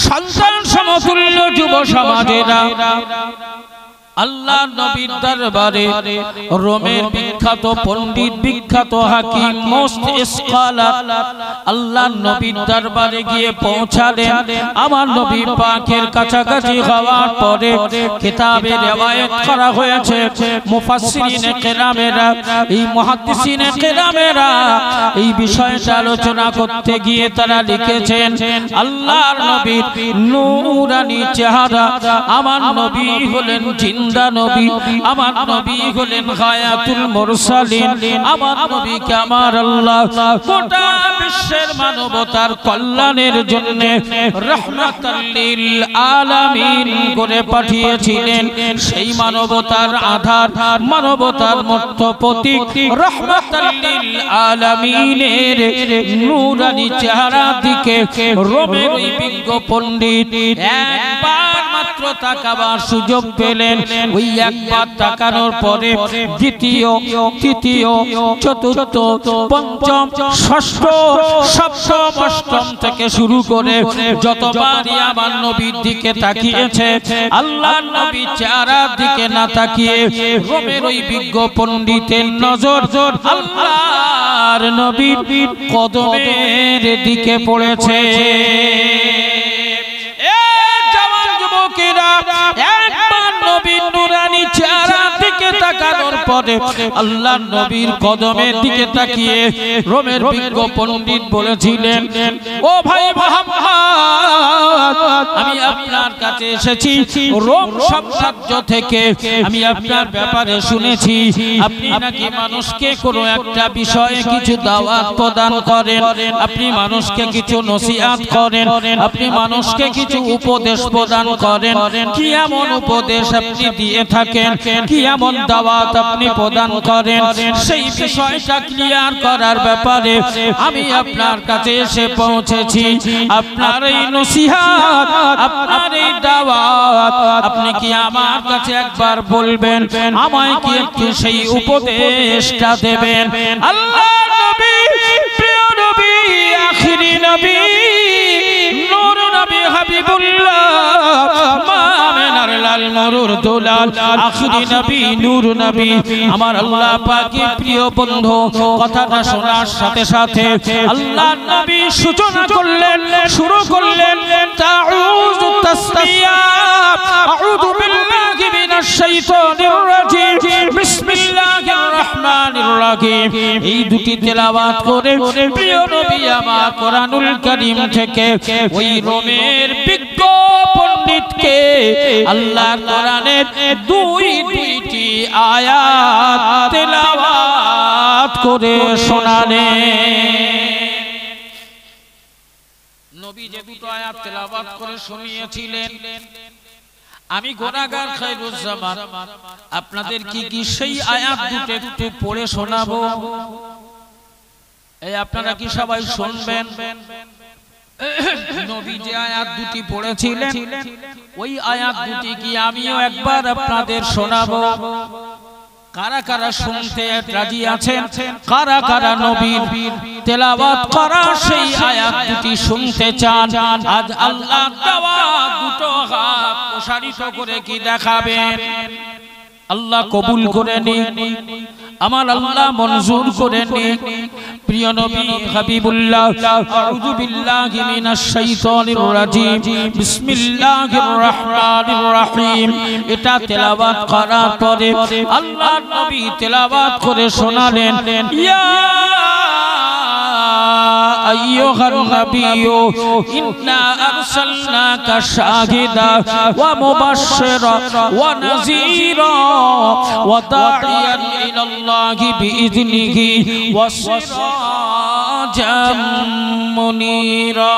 সন্তান সমতুল্য যুব সমাজেরা আল্লাহ নবীর দরবারে রোমের বিখ্যাত পণ্ডিত বিখ্যাত হাকিম মোস্ট স্কলার আল্লাহ নবীর দরবারে গিয়ে পৌঁছালেন। আমার নবী পাকের কাছাকাছি হওয়ার পরে কিতাবে রওয়ায়াত করা হয়েছে মুফাসসিরিনে কেরামেরা এই মুহাদ্দিসিনে কেরামেরা এই বিষয়টা আলোচনা করতে গিয়ে তারা লিখেছেন আল্লাহর নবীর নূরানি চেহারা, আমার নবী হলেন জিন্দা নবী, আমার নবী হলেন গায়াতুল মুরসালিন, আমার নবীকে আমার আল্লাহ গোটা বিশ্বের মানবতার কল্যাণের জন্য রাহমাতাল লিল আলামিন করে পাঠিয়েছিলেন। সেই মানবতার আধার, মানবতার মূর্ত প্রতীক রাহমাতাল লিল আলামিনের নূরানি চেহারা দিকে রোমের ওই বিজ্ঞ পণ্ডিত একবার মাত্র তাকাবার সুযোগ পেলেন। ওই একবার তাকানোর পরে দ্বিতীয়, তৃতীয়, চতুর্থ, পঞ্চম, ষষ্ঠ, সপ্তম, অষ্টম থেকে শুরু করে যতবারই আমার নবীর দিকে তাকিয়েছে আল্লাহর নবী চেহারার দিকে না তাকিয়ে রোমের ওই বিজ্ঞ পণ্ডিতের নজর আল্লাহর নবীর কদমের দিকে পড়েছে। একবার নবীর নূরানি চেহারার দিকে তাকানোর পরে আল্লাহর নবীর কদমের দিকে তাকিয়ে রোমের বিজ্ঞ পণ্ডিত বলেছিলেন, ও ভাই মুহাম্মদ, আমি আপনার কাছে এসেছি রোম সাম্রাজ্য থেকে। আমি আপনার ব্যাপারে শুনেছি আপনি নাকি মানুষকে কোনো একটা বিষয়ে কিছু দাওয়াত প্রদান করেন, আপনি মানুষকে কিছু নসিহত করেন, আপনি মানুষকে কিছু উপদেশ প্রদান করেন। কি এমন উপদেশ আপনি দিয়ে থাকেন, কি এমন দাওয়াত আপনি প্রদান করেন, সেই বিষয়টা ক্লিয়ার করার ব্যাপারে আমি আপনার কাছে এসে পৌঁছেছি। আপনার এই নসিহত, আপনার এই দাওয়াত আপনি কি আমার কাছে একবার বলবেন, আমায় কি একটু সেই উপদেশটা দেবেন? আল্লাহর নবী, প্রিয় নবী, আখিরি নবী, নূর নবী, হাবিবুল্লাহ, মামিনার লাল মরুর দুলাল, আখিরি নবী, নূর নবী, আমার আল্লাহ পাকের প্রিয় বন্ধু। কথাটা শোনার সাথে সাথে আল্লাহর নবী সূচনা করলেন, শুরু করলেন তাউযু তাসবিয়া, আউযু বিল্লাহি মিনাশ শাইতানির রাজিম, বিসমিল্লাহির রহমানির রহিম। এই দুটি তেলাওয়াত করে প্রিয় নবী আমার কোরআনুল কারীম থেকে ওই রোমের বিজ্ঞ পণ্ডিতকে আল্লাহর কোরআনের দুইটি আয়াত তেলাওয়াত করে শোনালেন। নবী যে দুটো আয়াত তেলাওয়াত করে শুনিয়েছিলেন, আমি গুনাহগার খায়রুজ্জামান আপনাদের কি সেই আয়াত দুটো একটু পড়ে শোনাবো? এই আপনারা কি সবাই শুনবেন? নবী যে আয়াত দুটি পড়েছিলেন ওই আয়াত দুটি কি আমিও একবার আপনাদের শোনাবো? কারা কারা শুনতে রাজি আছেন? কারা কারা নবীর তেলাওয়াত করা সেই আয়াত দুটি শুনতে চান? আজ আল্লাহ দেওয়া দুটো হাত প্রসারিত করে কি দেখাবেন? আল্লাহ কবুল করে নিন, আমার আল্লাহ মঞ্জুর করে নিন। প্রিয় নবী হাবিবুল্লাহ, আউযু বিল্লাহি মিনাশ শাইতানির রাজিম, বিসমিল্লাহির রহমানির রহিম। এটা তেলাওয়াত করার পরে আল্লাহর নবী তেলাওয়াত করে শোনালেন, ইয়া আইয়ুহান নাবিয়্যু ইন্না আরসালনাকা শাহিদা ওয়া মুবাশশিরা ওয়া নাযীরা ওয়া দা'iয়ান ইলাল্লাহি বিইذনিহি ওয়া সিরাজাম মুনীরা।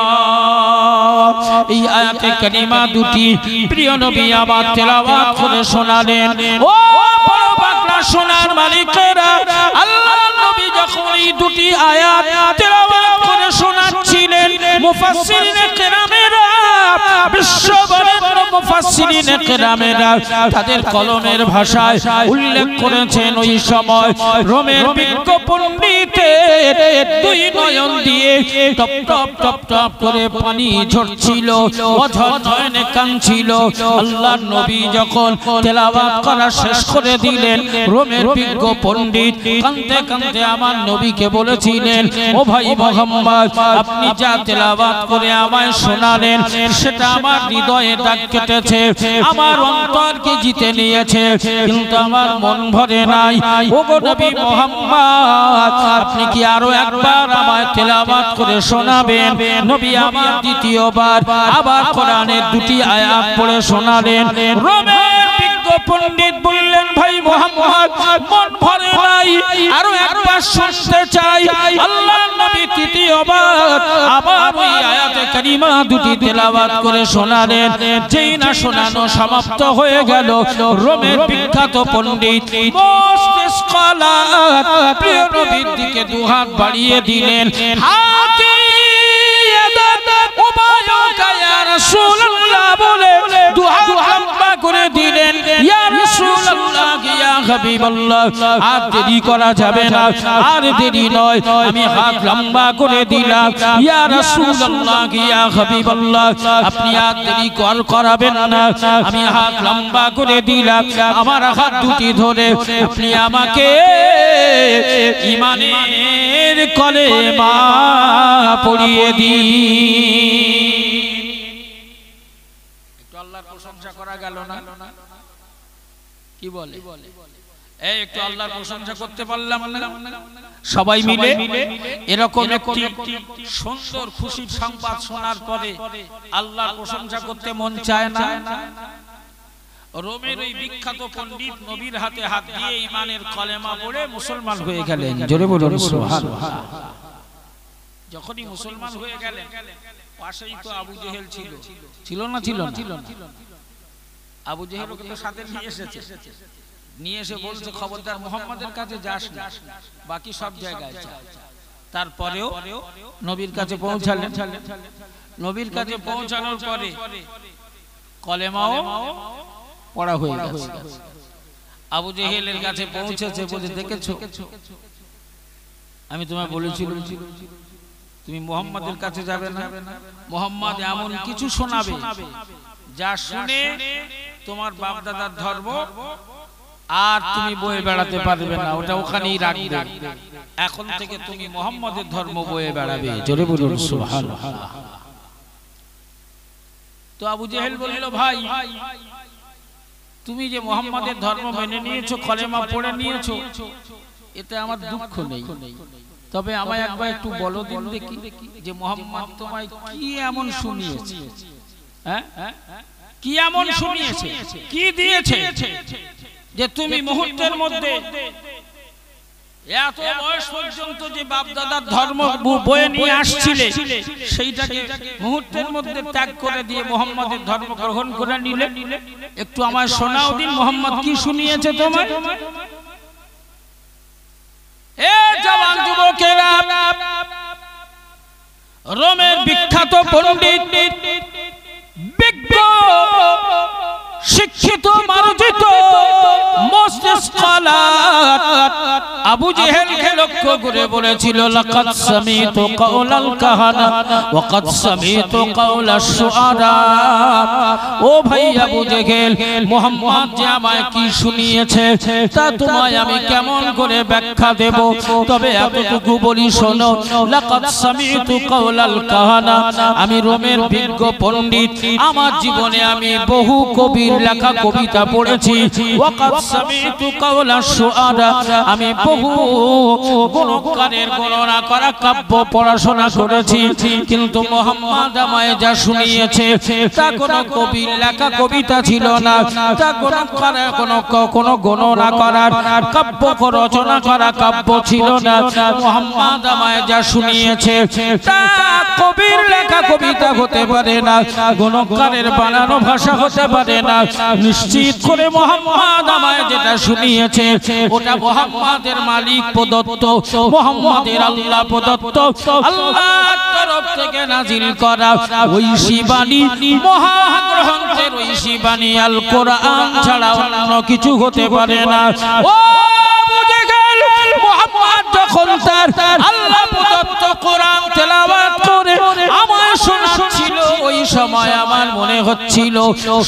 এই আয়াতে কারিমা দুটি প্রিয় নবী আবার তেলাওয়াত করে শোনালেন। ও বড় পাগলা সোনার মালিকেরা, আল্লাহর নবী যখন এই দুটি আয়াত তেলাওয়াত করে শোনাচ্ছিলেন, মুফাসসিরিনে কেরামেরা বিশ্ববরেণ্য মুফাসসিরিন কেরামেরা তাদের কলমের ভাষায় উল্লেখ করেছেন ওই সময় রোমের বিজ্ঞ পণ্ডিতের দুই নয়ন দিয়ে টপ টপ টপ টপ করে পানি ঝরছিল, অঝর নয়নে কাঁদছিল। আল্লাহর নবী যখন তেলাওয়াত করা শেষ করে দিলেন, রোমের বিজ্ঞ পণ্ডিত কাঁদতে কাঁদতে আমার নবীকে বলেছিলেন, ও ভাই মুহাম্মদ, আপনি যা তেলাওয়াত করে আমায় শোনালেন সেটা আমার হৃদয়ে দাগ কেটেছে, আমার অন্তরকে জিতে নিয়েছে, কিন্তু আমার মন ভরে নাই। ওগো নবী মুহাম্মদ, আপনি কি আরো একবার আমায় তেলাওয়াত করে শোনাবেন? নবী আমার দ্বিতীয়বার আবার কোরআনের দুটি আয়াত পড়ে শোনালেন। রোমের বিজ্ঞ পণ্ডিত বললেন, ভাই মুহাম্মদ, মন ভরে নাই, আরো একবার শুনতে চাই। আল্লাহর নবী তৃতীয়বার আবার ওই আয়াতে কারিমা দুটি তেলাওয়াত করে শোনালেন। যেই না শোনানো সমাপ্ত হয়ে গেল, রোমের বিখ্যাত পণ্ডিত প্রিয় নবীর দিকে দুহাত বাড়িয়ে দিলেন, হাতি রাসূলুল্লাহ বলে দুহাত লম্বা করে দিলেন, ইয়া রাসূলুল্লাহ, ইয়া হাবিবাল্লাহ, আর দেরি করা যাবে না, আর দেরি নয়, আমি হাত লম্বা করে দিলাম। ইয়া রাসূলুল্লাহ, ইয়া হাবিবাল্লাহ, আপনি আর দেরি করাবেন না, আমি হাত লম্বা করে দিলাম। আমার হাত দুটি ধরে আপনি আমাকে ঈমানের কলেমা পড়িয়ে দিন। আল্লাহর প্রশংসা করা গেল না? কি বলে? এই একটু আল্লাহর প্রশংসা করতে পারলাম না? সবাই মিলে এরকম একটি সুন্দর খুশির সংবাদ শোনার পরে আল্লাহর প্রশংসা করতে মন চায় না? রোমের ওই বিখ্যাত পণ্ডিত নবীর হাতে হাত দিয়ে ঈমানের কলেমা পড়ে মুসলমান হয়ে গেলেন। জোরে বলুন সুবহানাল্লাহ। যখনই মুসলমান হয়ে গেলেন, পাশেই তো আবু জেহেল ছিল, ছিল না? ছিল না? আবু জেহেল ওকে তো সাথে নিয়ে এসেছে, নিয়ে এসে বলছে, খবরদার মুহাম্মাদের কাছে যাস না, বাকি সব জায়গায় যা। তারপরেও নবীর কাছে পৌঁছালেন। নবীর কাছে পৌঁছানোর পরে কলেমাও পড়া হয়ে গেছে। আবু জেহেলের কাছে পৌঁছেছে, বলে, দেখেছো, আমি তোমায় বলেছিলাম তুমি মুহাম্মাদের কাছে যাবে না, মুহাম্মদ এমন কিছু শোনাবে যা শুনে তোমার বাপ দাদার ধর্ম আর তুমি বয়ে বেড়াতে পারবে না, ওটা ওখানেই রাখবে। এখন থেকে তুমি মুহাম্মাদের ধর্ম বয়ে বেড়াবে। জোরে বলুন সুবহানাল্লাহ। তো আবু জেহেল বলল, ভাই, তুমি যে মুহাম্মাদের ধর্ম মেনে নিয়েছো, কলেমা পড়ে নিয়েছো, এতে আমার দুঃখ নেই, তবে আমায় একবার একটু বলো দিন দেখি যে মুহাম্মদ তোমায় কি এমন শুনিয়েছে, হ্যাঁ, কি এমন শুনিয়েছে, কি দিয়েছে যে তুমি মুহূর্তের মধ্যে এত বয়স পর্যন্ত যে বাপ দাদার ধর্ম বয়ে নিয়ে আসছিলে সেইটাকে মুহূর্তের মধ্যে ত্যাগ করে দিয়ে মুহাম্মাদের ধর্ম গ্রহণ করে নিলে? একটু আমায় শোনাও দিন, মুহাম্মদ কি শুনিয়েছে তোমায়? এ জওয়ান যুবকেরা, রোমের বিখ্যাত পণ্ডিত, বিজ্ঞ, শিক্ষিত, মার্জিত আবু জেহেলকে লক্ষ্য করে বলেছিল, লাকাদ সামিতু কাওলাল কাহানা ওয়া কাদ সামিতু কাওলাশ শুআরা। ও ভাই আবু জেহেল, মুহাম্মদ যে আমায় কি শুনিয়েছে তা তোমায় আমি কেমন করে ব্যাখ্যা দেব? তবে এতটুকু বলি শোনো, লাকাদ সামিতু কাওলাল কাহানা, আমি রোমের বিজ্ঞ পণ্ডিত, আমার জীবনে আমি বহু কবির লেখা কবিতা পড়েছি। ওয়া কাদ সামিতু কাওলাশ শুআরা, আমি বহু গণকারের গণনা করা কাব্য পড়াশোনা করেছি, কিন্তু মুহাম্মদ আমায় যা শুনিয়েছে তা কোনো কবির লেখা কবিতা ছিল না, তা কোনো গণনা করার কাব্য রচনা করা কাব্য ছিল না। মুহাম্মদ আমায় যা শুনিয়েছে তা কবির লেখা লেখা কবিতা হতে পারে না, গণকারের বানানো ভাষা হতে পারে না। নিশ্চিত করে মুহাম্মদ আমায় যেটা শুনিয়েছে ওটা মুহাম্মাদের মালিক প্রদত্ত, মুহাম্মাদের আল্লাহ প্রদত্ত, আল্লাহর তরফ থেকে নাজিল করা ঐশী বাণী, মহাগ্রন্থের ঐশী বাণী আল কোরআন ছাড়া অন্য কিছু হতে পারে না। ও বুঝে গেল, মুহাম্মদ যখন তার আল্লাহ প্রদত্ত কোরআন তেলাওয়াত করে আমায় শোনাচ্ছিল, ওই সময় আমার মনে হচ্ছিল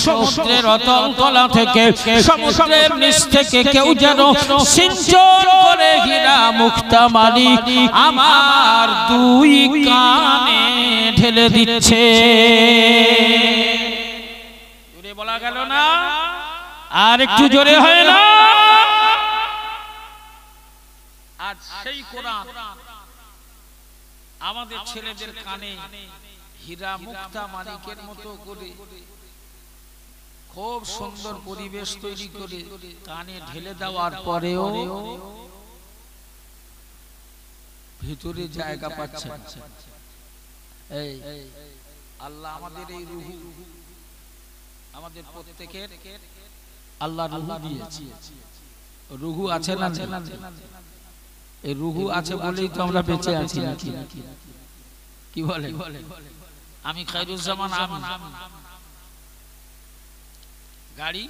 সমুদ্রের অতল তলা থেকে, সমুদ্রের নিচ থেকে কেউ যেন সিঞ্চন করে হীরা মুক্তা মানি আমার দুই কানে ঢেলে দিচ্ছে। জোরে বলা গেল না? আর একটু জোরে হয় না? আজ সেই কোরআন আমাদের ছেলেদের কানে হীরা মুক্তা মানিকের মতো করে খুব সুন্দর পরিবেশ তৈরি করে কানে ঢেলে দেওয়ার পরেও ভিতরে জায়গা পাচ্ছে। এই আল্লাহ আমাদের এই রূহ, আমাদের প্রত্যেকের আল্লাহ রূহ দিয়েছে। রূহ আছে না? এই রূহ আছে বলেই তো আমরা বেঁচে আছি। কি বলে? আমি খায়রুজ্জামান, আমি গাড়ি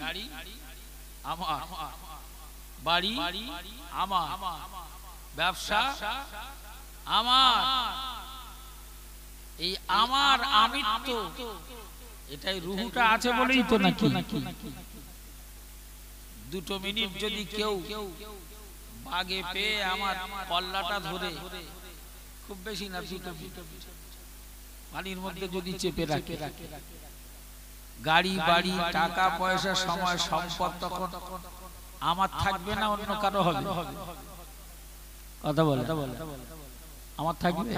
আমার, বাড়ি আমার, ব্যবসা আমার, এই আমার আমিত্ব, এটাই রূহটা আছে বলেই তো নাকি। দুটো মিনিট যদি কেউ বাগে পেয়ে আমার কল্লাটা ধরে, খুব বেশি না, দুটো পানির মধ্যে যদি চেপে রাখে, গাড়ি বাড়ি টাকা পয়সা সময় সম্পদ তখন আমার থাকবে না, অন্য কারো হবে। কথা বলে আমার থাকবে।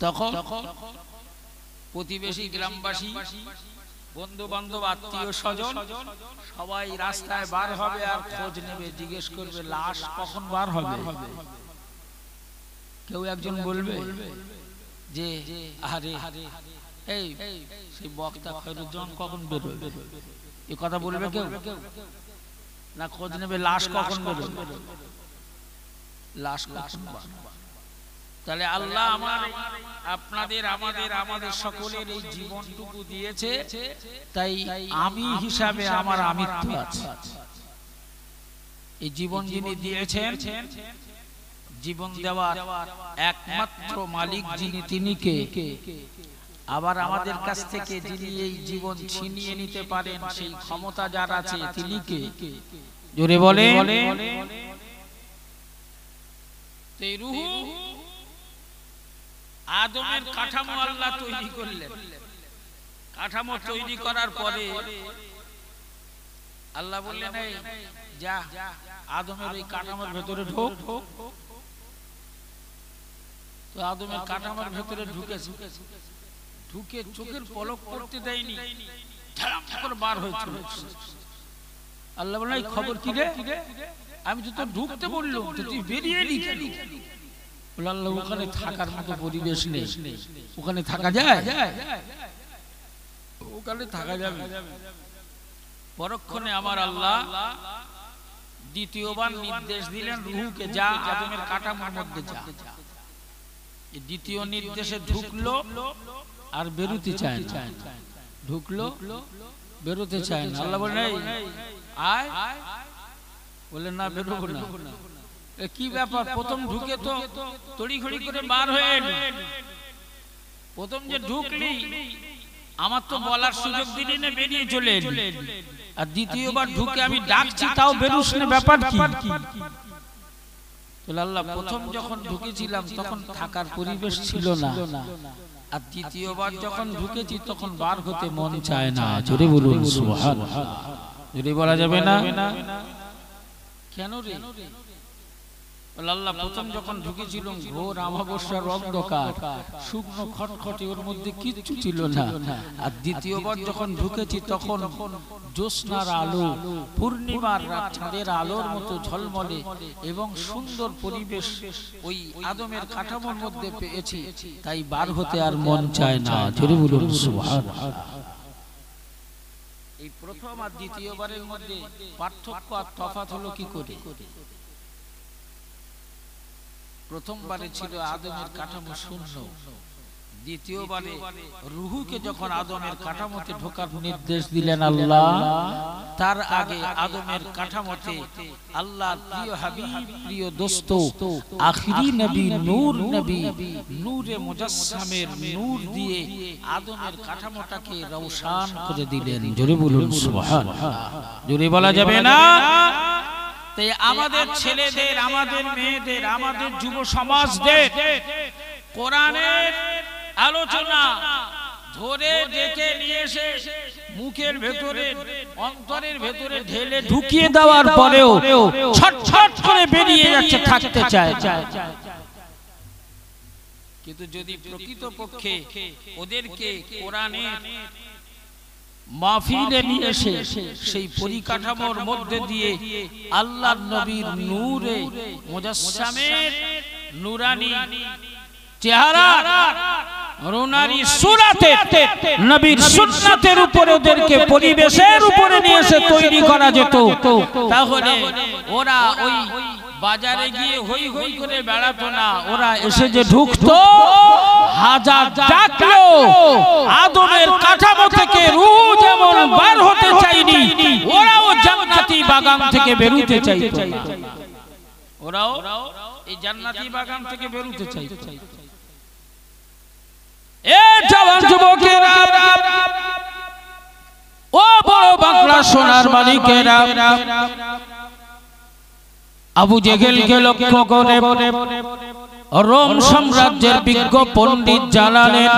তখন প্রতিবেশী, গ্রামবাসী, বন্ধু বান্ধব, আত্মীয় স্বজন সবাই রাস্তায় বার হবে আর খোঁজ নেবে, জিজ্ঞেস করবে লাশ কখন বার হবে। কেউ একজন বলবে যে আরে এই সেই বক্তা খায়রুজ্জামান কখন বেরোবে, এই কথা বলবে কেউ না? খোঁজ নেবে লাশ কখন বেরোবে, লাশ কখন। তাহলে আল্লাহ আপনাদের আমাদের সকলের এই জীবনটুকু দিয়েছে, তাই আমি হিসাবে আমার আমিত্ব আছে। এই জীবন যিনি দিয়েছেন, জীবন দেওয়ার একমাত্র মালিক যিনি, তিনি কে? আবার আমাদের কাছ থেকে যিনি এই জীবন ছিনিয়ে নিতে পারেন, সেই ক্ষমতা যার আছে, তিনি কে? জোরে বলে। এই রূহ, আদমের কাঠামো আল্লাহ তৈরি করলেন। কাঠামো তৈরি করার পরে আল্লাহ বললেন এই যা আদমের এই কাঠামোর ভেতরে ঢোক। তো আদমের কাঠামোর ভেতরে ঢুকে চোখের পলক পড়তে দেয়নি, বার হয়েছিল। আল্লাহ বললেন এই খবর কি রে? আমি তো তোর ঢুকতে বললাম, তুই বেরিয়ে এলি কেন? আল্লাহ ওখানে থাকার মতো পরিবেশ নেই, ওখানে থাকা যায়? ওখানে থাকা যাবে? পরক্ষণে আমার আল্লাহ দ্বিতীয়বার নির্দেশ দিলেন রূহকে, যা আদমের কাঠামোর মধ্যে যা। দ্বিতীয় নির্দেশে ঢুকলো আর বেরোতে চায় না, ঢুকলো বেরোতে চায় না। আল্লাহ বলেন আয়, বললেন না বেরোবো না। কি ব্যাপার? প্রথম ঢুকে তো তড়িঘড়ি করে বার হয়ে এলি, প্রথম যে ঢুকলি আমার তো বলার সুযোগ দিলি না, বেরিয়ে চলে এলি। আর দ্বিতীয়বার ঢুকে আমি ডাকছি তাও বেরোস না, ব্যাপার কি? আল্লাহ প্রথম যখন ঢুকেছিলাম তখন থাকার পরিবেশ ছিল না, আর দ্বিতীয়বার যখন ঢুকেছি তখন বার হতে মন চায় না। জোরে বলুন সুবহানাল্লাহ। জোরে বলা যাবে না? কেন রে? আল্লাহ প্রথম যখন ঢুকেছিল ঘোর অমাবস্যার অন্ধকার, শুকনো খটখটে, ওর মধ্যে কিচ্ছু ছিল না। আর দ্বিতীয়বার যখন ঢুকেছি তখন জ্যোৎস্নার আলো, পূর্ণিমার রাত, চাঁদের আলোর মতো ঝলমলে এবং সুন্দর পরিবেশ ওই আদমের কাঠামোর মধ্যে পেয়েছি, তাই বার হতে আর মন চায় না। জোরে বলুন সুবহানাল্লাহ। এই প্রথম আর দ্বিতীয়বারের মধ্যে পার্থক্য আর তফাৎ হলো কি করে? প্রথমবারে ছিল আদমের কাঠামো শূন্য, দ্বিতীয়বারে রূহকে যখন আদমের কাঠামোতে ঢোকার নির্দেশ দিলেন আল্লাহ, তার আগে আদমের কাঠামোতে আল্লাহর প্রিয় হাবিব, প্রিয় দোস্ত, আখিরি নবী, নূর নবী, নূরে মুজাসসামের নূর দিয়ে আদমের কাঠামোটাকে রওশান করে দিলেন। জোরে বলুন সুবহানাল্লাহ। জোরে বলা যাবে না? তাই আমাদের ছেলেদের, আমাদের মেয়েদের, আমাদের যুব সমাজদের কোরআনের আলোচনা ধরে ডেকে নিয়ে এসে মুখের ভেতরে, অন্তরের ভেতরে ঢেলে ঢুকিয়ে দেওয়ার পরেও ছটছট করে বেরিয়ে যাচ্ছে, থাকতে চায়। কিন্তু যদি প্রকৃতপক্ষে ওদেরকে কোরআনের মাহফিলে নিয়ে এসে সেই পরিকাঠামোর মধ্যে দিয়ে আল্লাহর নবীর নূরে মুজাসসামের নুরানি চেহারা, রুনারি সুরাতে নবীর সুন্নাতের উপরে ওদেরকে পরিবেশের উপরে নিয়ে এসে তৈরি করা যেত, তাহলে ওরা ওই বাজারে গিয়ে হই হই করে বেড়াতো না। ওরা এসে যে ঢুকতো, হাজার ডাকলো আদমের কাঠামো থেকে রূহ যেমন বার হতে চাইনি, ওরাও জান্নাতি বাগান থেকে বেরোতে চাইতো। ওরাও এই জান্নাতি বাগান থেকে বেরোতে চাইতো। এ জওয়ান যুবকেরা, ও বড় বাংলা সোনার মালিকেরা, আবু জেহেলকে লক্ষ্য করে রোম সাম্রাজ্যের বিজ্ঞ পণ্ডিত জানালেন,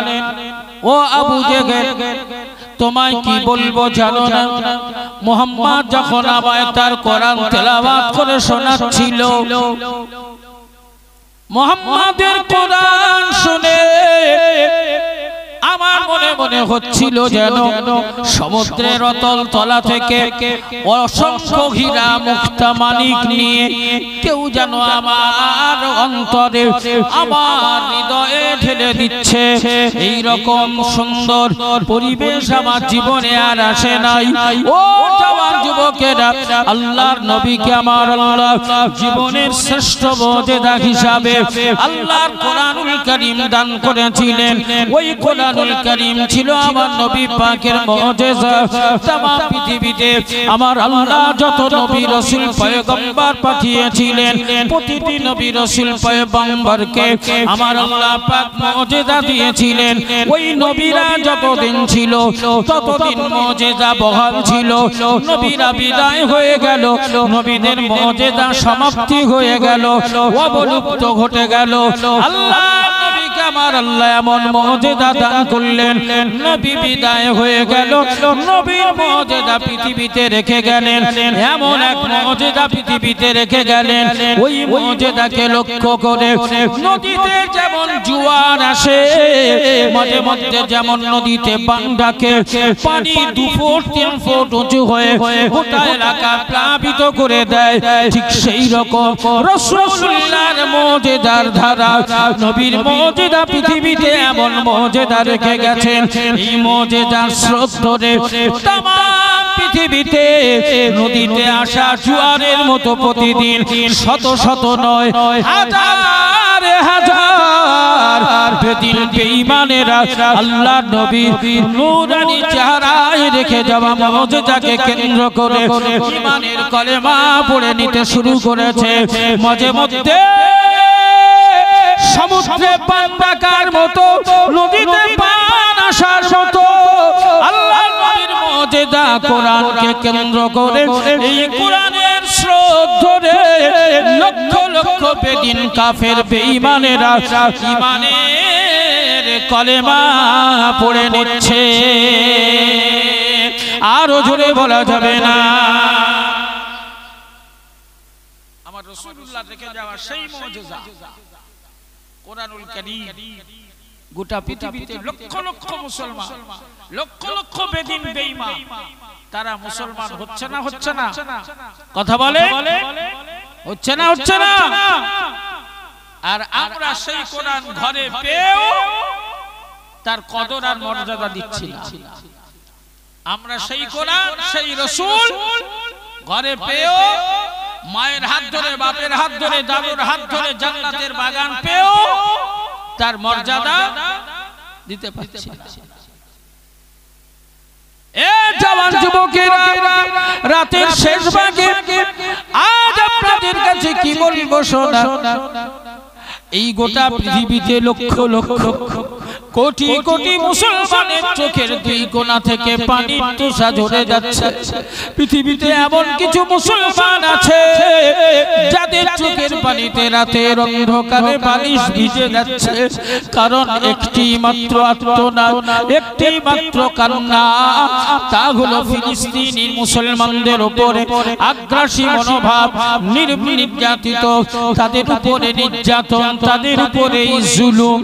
ও আবু জেহেল, তোমায় কি বলবো জানো না? মুহাম্মদ যখন আমায় তার কোরআন তেলাওয়াত করে শোনাচ্ছিল, মুহাম্মাদের কোরআন শুনে আমার মনে মনে হচ্ছিল যেন সমুদ্রের অতল তলা থেকে অসংখ্য হীরা মুক্তা মানিক নিয়ে কেউ যেন আমার অন্তরে, আমার হৃদয়ে ঢেলে দিচ্ছে। এই রকম সুন্দর পরিবেশ আমার জীবনে আর আসে নাই। ও জওয়ান যুবকেরা, আল্লাহর নবীকে আমার আল্লাহ জীবনের শ্রেষ্ঠ মুজিজা হিসাবে আল্লাহর কোরআনুল কারীম দান করেছিলেন। ওই কোরআনুল কারীম ছিল আমার নবী পাকের মুজিজা। तमाम পৃথিবীতে আমার আল্লাহ যত নবী রাসূল পয়গম্বর পাঠিয়েছিলেন, প্রতিটি নবী রাসূল পয়গম্বরকে আমার আল্লাহ পাক মুজিজা দিয়েছিলেন। ওই নবীরা যতদিন ছিল ততদিন মুজিজা বহাল ছিল। নবীরা বিদায় হয়ে গেল, নবীদের মুজিজা সমাপ্তি হয়ে গেল, অবলুপ্ত ঘটে গেল। আল্লাহ নবীকে আমার আল্লাহ এমন মুজিজা দান করলেন, নবী বিদায় হয়ে গেল, নবীর মুজিজা পৃথিবীতে রেখে গেলেন। এমন এক মুজিজা পৃথিবীতে রেখে গেলেন, ওই মুজিজাকে লক্ষ্য করে নদীতে যেমন জোয়ার আসে, মাঝে মধ্যে যেমন নদীতে বাংলাকে পানি 2 ফুট 3 ফুট উঁচু হয়ে গোটা এলাকা প্লাবিত করে দেয়, ঠিক সেই রকম রাসূলুল্লাহর মুজিজার ধারা, নবীর মুজিজা পৃথিবীতে এমন মুজিজা রেখে গেছেন। এই মুজিজার স্রোত ধরে तमाम পৃথিবীতে নদীতে আসা জোয়ারের মতো প্রতিদিন শত শত নয়, হাজার হাজার বেদিন বেঈমানেরা আল্লাহর নবীর নূরানি চেহারায় রেখে যাওয়া মুজিজাকে কেন্দ্র করে ঈমানের কলেমা পড়ে নিতে শুরু করেছে। মাঝে মধ্যে সমুদ্রে পান ডাকার মতো, নদীতে পান আসার মতো আল্লাহর নবীর মুজিজা কোরআনকে কেন্দ্র করে এই কোরআনের স্রোত ধরে লক্ষ লক্ষ বেদিন কাফের বেঈমানেরা ঈমানের কলেমা পড়ে নিচ্ছে। আরো জোরে বলা যাবে না। আমার রাসূলুল্লাহ রেখে যাওয়া সেই মুজিজা কোরআনুল কারীম গোটা পৃথিবীতে লক্ষ লক্ষ মুসলমান, লক্ষ লক্ষ বেদিন বেঈমান, তারা মুসলমান হচ্ছে না হচ্ছে না? কথা বলে হচ্ছে না হচ্ছে না? আর আমরা সেই কোরআন ঘরে পেয়েও তার কদর আর মর্যাদা দিচ্ছি না। আমরা সেই কোরআন, সেই রাসূল ঘরে পেয়েও, মায়ের হাত ধরে, বাপের হাত ধরে, দাদুর হাত ধরে জান্নাতের বাগান পেয়েও তার মর্যাদা দিতে পারছি না। এ জওয়ান যুবকেরা, রাতের শেষ ভাগে আজ আপনাদের কাছে কি বলবো শোনা। এই গোটা পৃথিবীতে লক্ষ লক্ষ কোটি কোটি মুসলমানের চোখের দুই কোণা থেকে পানির তুষা ঝরে যাচ্ছে। পৃথিবীতে এমন কিছু মুসলমান আছে যাদের চোখের পানিতে রাতের অন্ধকারে বালিশ ভিজে যাচ্ছে, কারণ একটি মাত্র আর্তনাদ, একটি মাত্র কান্না, তা হলো ফিলিস্তিনি মুসলমানদের উপরে আগ্রাসী মনোভাব, নির্যাতিত, তাদের উপরে নির্যাতন, তাদের উপরে জুলুম,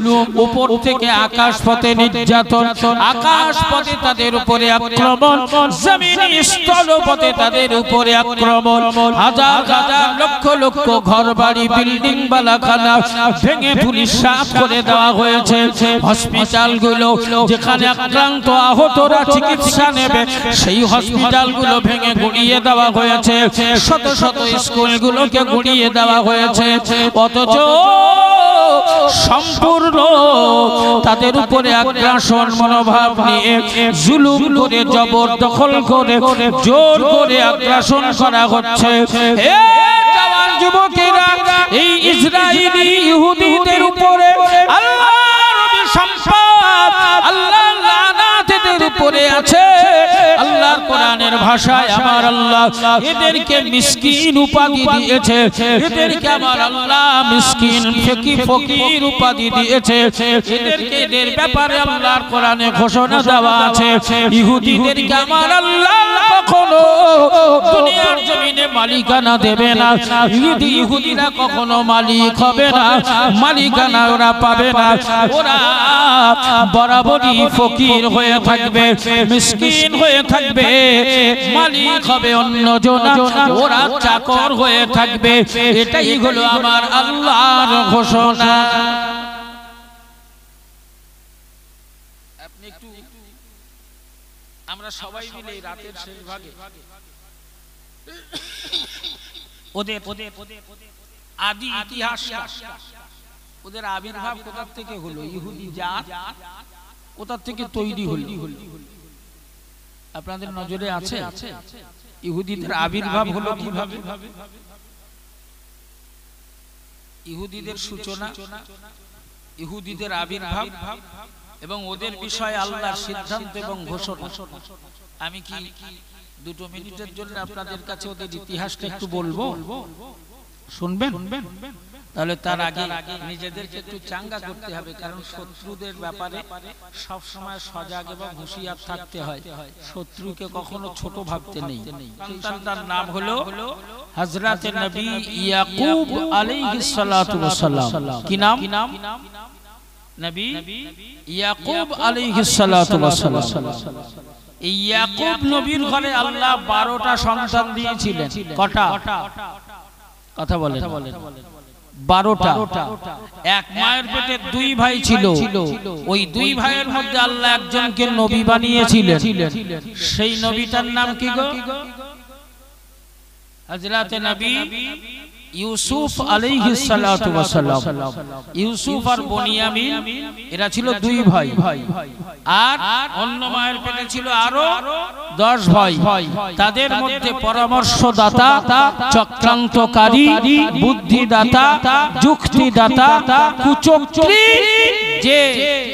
উপর থেকে আকাশ পথে নির্যাতন, আকাশ পথে তাদের উপরে আক্রমণ, জমিনে স্থল পথে তাদের উপরে আক্রমণ, হাজার হাজার লক্ষ লক্ষ ঘর বাড়ি বিল্ডিং বালাখানা ভেঙে ধূলিসাৎ করে দেওয়া হয়েছে। হসপিটালগুলো যেখানে আক্রান্ত আহতরা চিকিৎসা নেবে সেই হসপিটালগুলো ভেঙে গুড়িয়ে দেওয়া হয়েছে, শত শত স্কুলগুলোকে গুড়িয়ে দেওয়া হয়েছে। অথচ সম্পূর্ণ তাদের উপরে আগ্রাসন মনোভাব নিয়ে জুলুম করে, জবরদখল করে, জোর করে আগ্রাসন করা হচ্ছে। হে জওয়ান যুবকেরা, এই ইসরায়েলি ইহুদিদের উপরে আল্লাহর অভিসম্পাত, আল্লাহর লানাত এদের উপরে আছে। আল্লাহর কোরআনের ভাষায় আমার আল্লাহ এদেরকে মিসকিন উপাধি দিয়েছে, এদেরকে আমার আল্লাহ মিসকিন, ফকির উপাধি দিয়েছে। এদেরকে এদের ব্যাপারে আল্লাহর কোরআনে ঘোষণা দেওয়া আছে, ইহুদিদেরকে আমার আল্লাহ কখনো দুনিয়ার জমিনে মালিকানা দেবে না। ইহুদিরা কখনো মালিক হবে না, মালিকানা ওরা পাবে না। ওরা বরাবরই ফকির হয়ে থাকবে, মিসকিন হয়ে থাকবে, মালিক হবে অন্যজন, ওরা চাকর হয়ে থাকবে। এটাই হলো আমার আল্লাহর ঘোষণা। আপনি একটু, আমরা সবাই মিলে রাতের শেষ ভাগে ওদের আদি ইতিহাস, ওদের আবির্ভাব কোথা থেকে হলো, ইহুদি জাত কোথা থেকে তৈরি হলো, আপনাদের নজরে আছে? ইহুদিদের আবির্ভাব হলো কিভাবে? ইহুদিদের সূচনা, ইহুদিদের আবির্ভাব এবং ওদের বিষয়ে আল্লাহর সিদ্ধান্ত এবং ঘোষণা। আমি কি 2 মিনিটের জন্য আপনাদের কাছে ওদের ইতিহাসটা একটু বলবো, শুনবেন? তাহলে তার আগে নিজেদেরকে একটু চাঙ্গা করতে হবে, কারণ শত্রুদের ব্যাপারে সব সময় সজাগ এবং হুঁশিয়ার থাকতে হয়। শত্রুকে কখনো ছোট ভাবতে নেই। তার নাম হলো হযরত নবী ইয়াকুব আলাইহিস সালাতু ওয়াস সালাম। কি নাম? নবী ইয়াকুব আলাইহিস সালাতু ওয়াস সালাম। এই ইয়াকুব নবীর ঘরে আল্লাহ 12টা সন্তান দিয়েছিলেন। কটা? কথা বলেন। 12টা। এক মায়ের পেটে 2 ভাই ছিল, ওই 2 ভাইয়ের মধ্যে আল্লাহ একজনকে নবী বানিয়েছিলেন। সেই নবীটার নাম কি গো? হযরত নবী ইউসুফ আলাইহিস সালাতু ওয়াস সালাম। ইউসুফ আর বনিয়ামিন এরা ছিল 2 ভাই, আর অন্য মায়ের পেটে ছিল আরো 10 ভাই। তাদের মধ্যে পরামর্শদাতা, চক্রান্তকারী, বুদ্ধিদাতা, যুক্তিদাতা, কুচক্রী, যে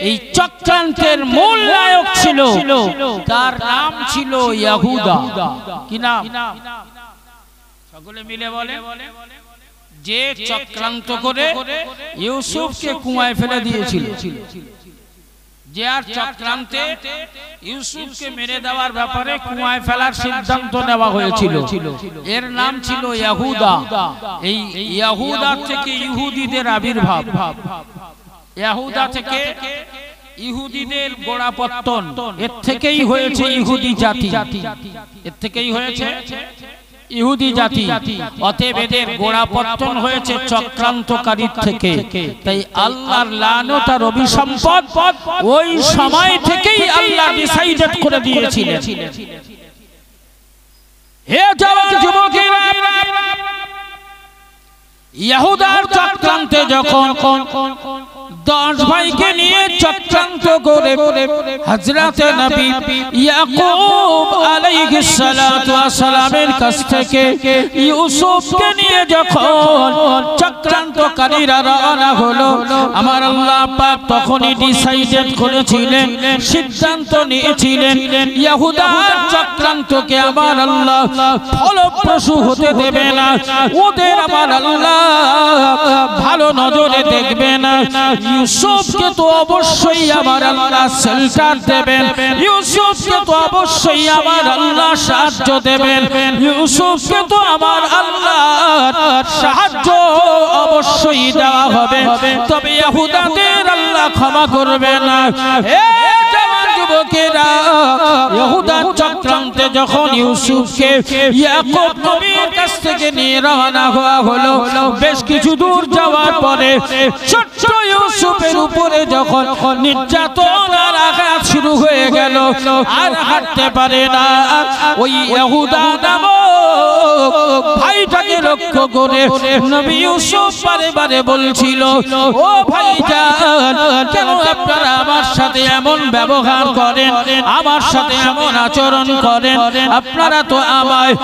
এই চক্রান্তের মূল নায়ক ছিল, তার নাম ছিল ইয়াহুদা। কি নাম? সকলে মিলে বলে। যে চক্রান্ত করে ইউসুফকে কুয়ায় ফেলে দিয়েছিল। যে আর চক্রান্তে ইউসুফকে মেরে দেওয়ার ব্যাপারে কুয়ায় ফেলার সিদ্ধান্ত নেওয়া হয়েছিল। এর নাম ছিল ইয়াহুদা। এই ইয়াহুদা থেকে ইহুদিদের আবির্ভাব, ইয়াহুদা থেকে ইহুদিদের গোড়াপত্তন, এর থেকেই হয়েছে ইহুদি জাতি, এর থেকেই হয়েছে ইহুদি জাতি। অতএব এদের গোড়াপত্তন হয়েছে চক্রান্তকারীর থেকে। তাই আল্লাহর লানত আর অভিসম্পদ ওই সময় থেকেই আল্লাহ ডিসাইডেড করে দিয়েছিলেন। হে জওয়ান যুবকেরা, ইহুদার চক্রান্তে যখন 10 ভাইকে নিয়ে চক্রান্ত করে হযরত নবী ইয়াকুব আলাইহিস সালাতু ওয়াস সালামের কাছ থেকে ইউসুফকে নিয়ে যখন চক্রান্তকারীরা রওনা হলো, আমার আল্লাহ পাক তখনই ডিসাইডেড করেছিলেন, সিদ্ধান্ত নিয়েছিলেন ইহুদার চক্রান্তকে আমার আল্লাহ ফলপ্রসূ হতে দেবে না, ওদের আমার আল্লাহ ভালো নজরে দেখবে না। ইউসুফকে তো অবশ্যই আমার আল্লাহ শেল্টার দেবেন, ইউসুফকে তো অবশ্যই আমার আল্লাহ সাহায্য দেবেন, ইউসুফকে তো আমার আল্লাহ সাহায্য অবশ্যই দেওয়া হবে। তবে ইহুদাদের আল্লাহ ক্ষমা করবে না। হে জওয়ান যুবকেরা, ইহুদার চক্রান্তে যখন ইউসুফকে ইয়াকুব নবীর কাছ থেকে নিয়ে রওনা হওয়া হলো, বেশ কিছু দূর যাওয়ার পরে ছোট্ট ইউসুফের উপরে যখন নির্যাতন আর আঘাত শুরু হয়ে গেল, আর হাঁটতে পারে না, ওই ইহুদা নামক ভাইটাকে লক্ষ্য করে নবী ইউসুফ বারে বারে বলছিল, ও ভাইজান, কেন আপনারা আমার সাথে এমন ব্যবহার করেন, আমার সাথে এমন আচরণ করেন? আপনারা তো আমায়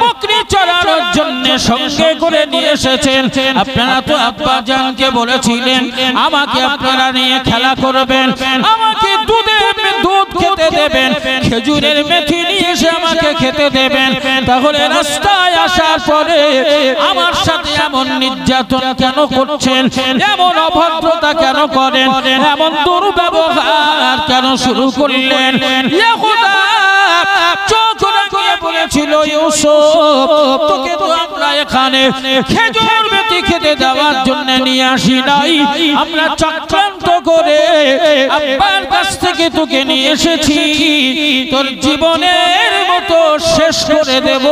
বকরি চড়ানোর জন্য সঙ্গে করে নিয়ে এসেছেন, আপনারা তো আব্বা জানকে বলেছিলেন আমাকে আপনারা নিয়ে খেলা করবেন, আমাকে দুধ খেতে দেবেন, খেজুরের মেথি নিয়ে এসে আমাকে খেতে দেবেন, তাহলে রাস্তায় আসার পরে আমার সাথে এমন নির্যাতন কেন করছেন, এমন অভদ্রতা কেন করেন, এমন দুর্ব্যবহার কেন শুরু করলেন? ইহুদা চোখ লাগিয়ে বলেছিল, ইউসুফ, তোকে তো আমরা এখানে খেজুর মেথি খেতে দেওয়ার জন্য নিয়ে আসি নাই, আমরা চক্রান্ত করে আব্বার কাছ থেকে তোকে নিয়ে এসেছি, তোর জীবনের মতো শেষ করে দেব,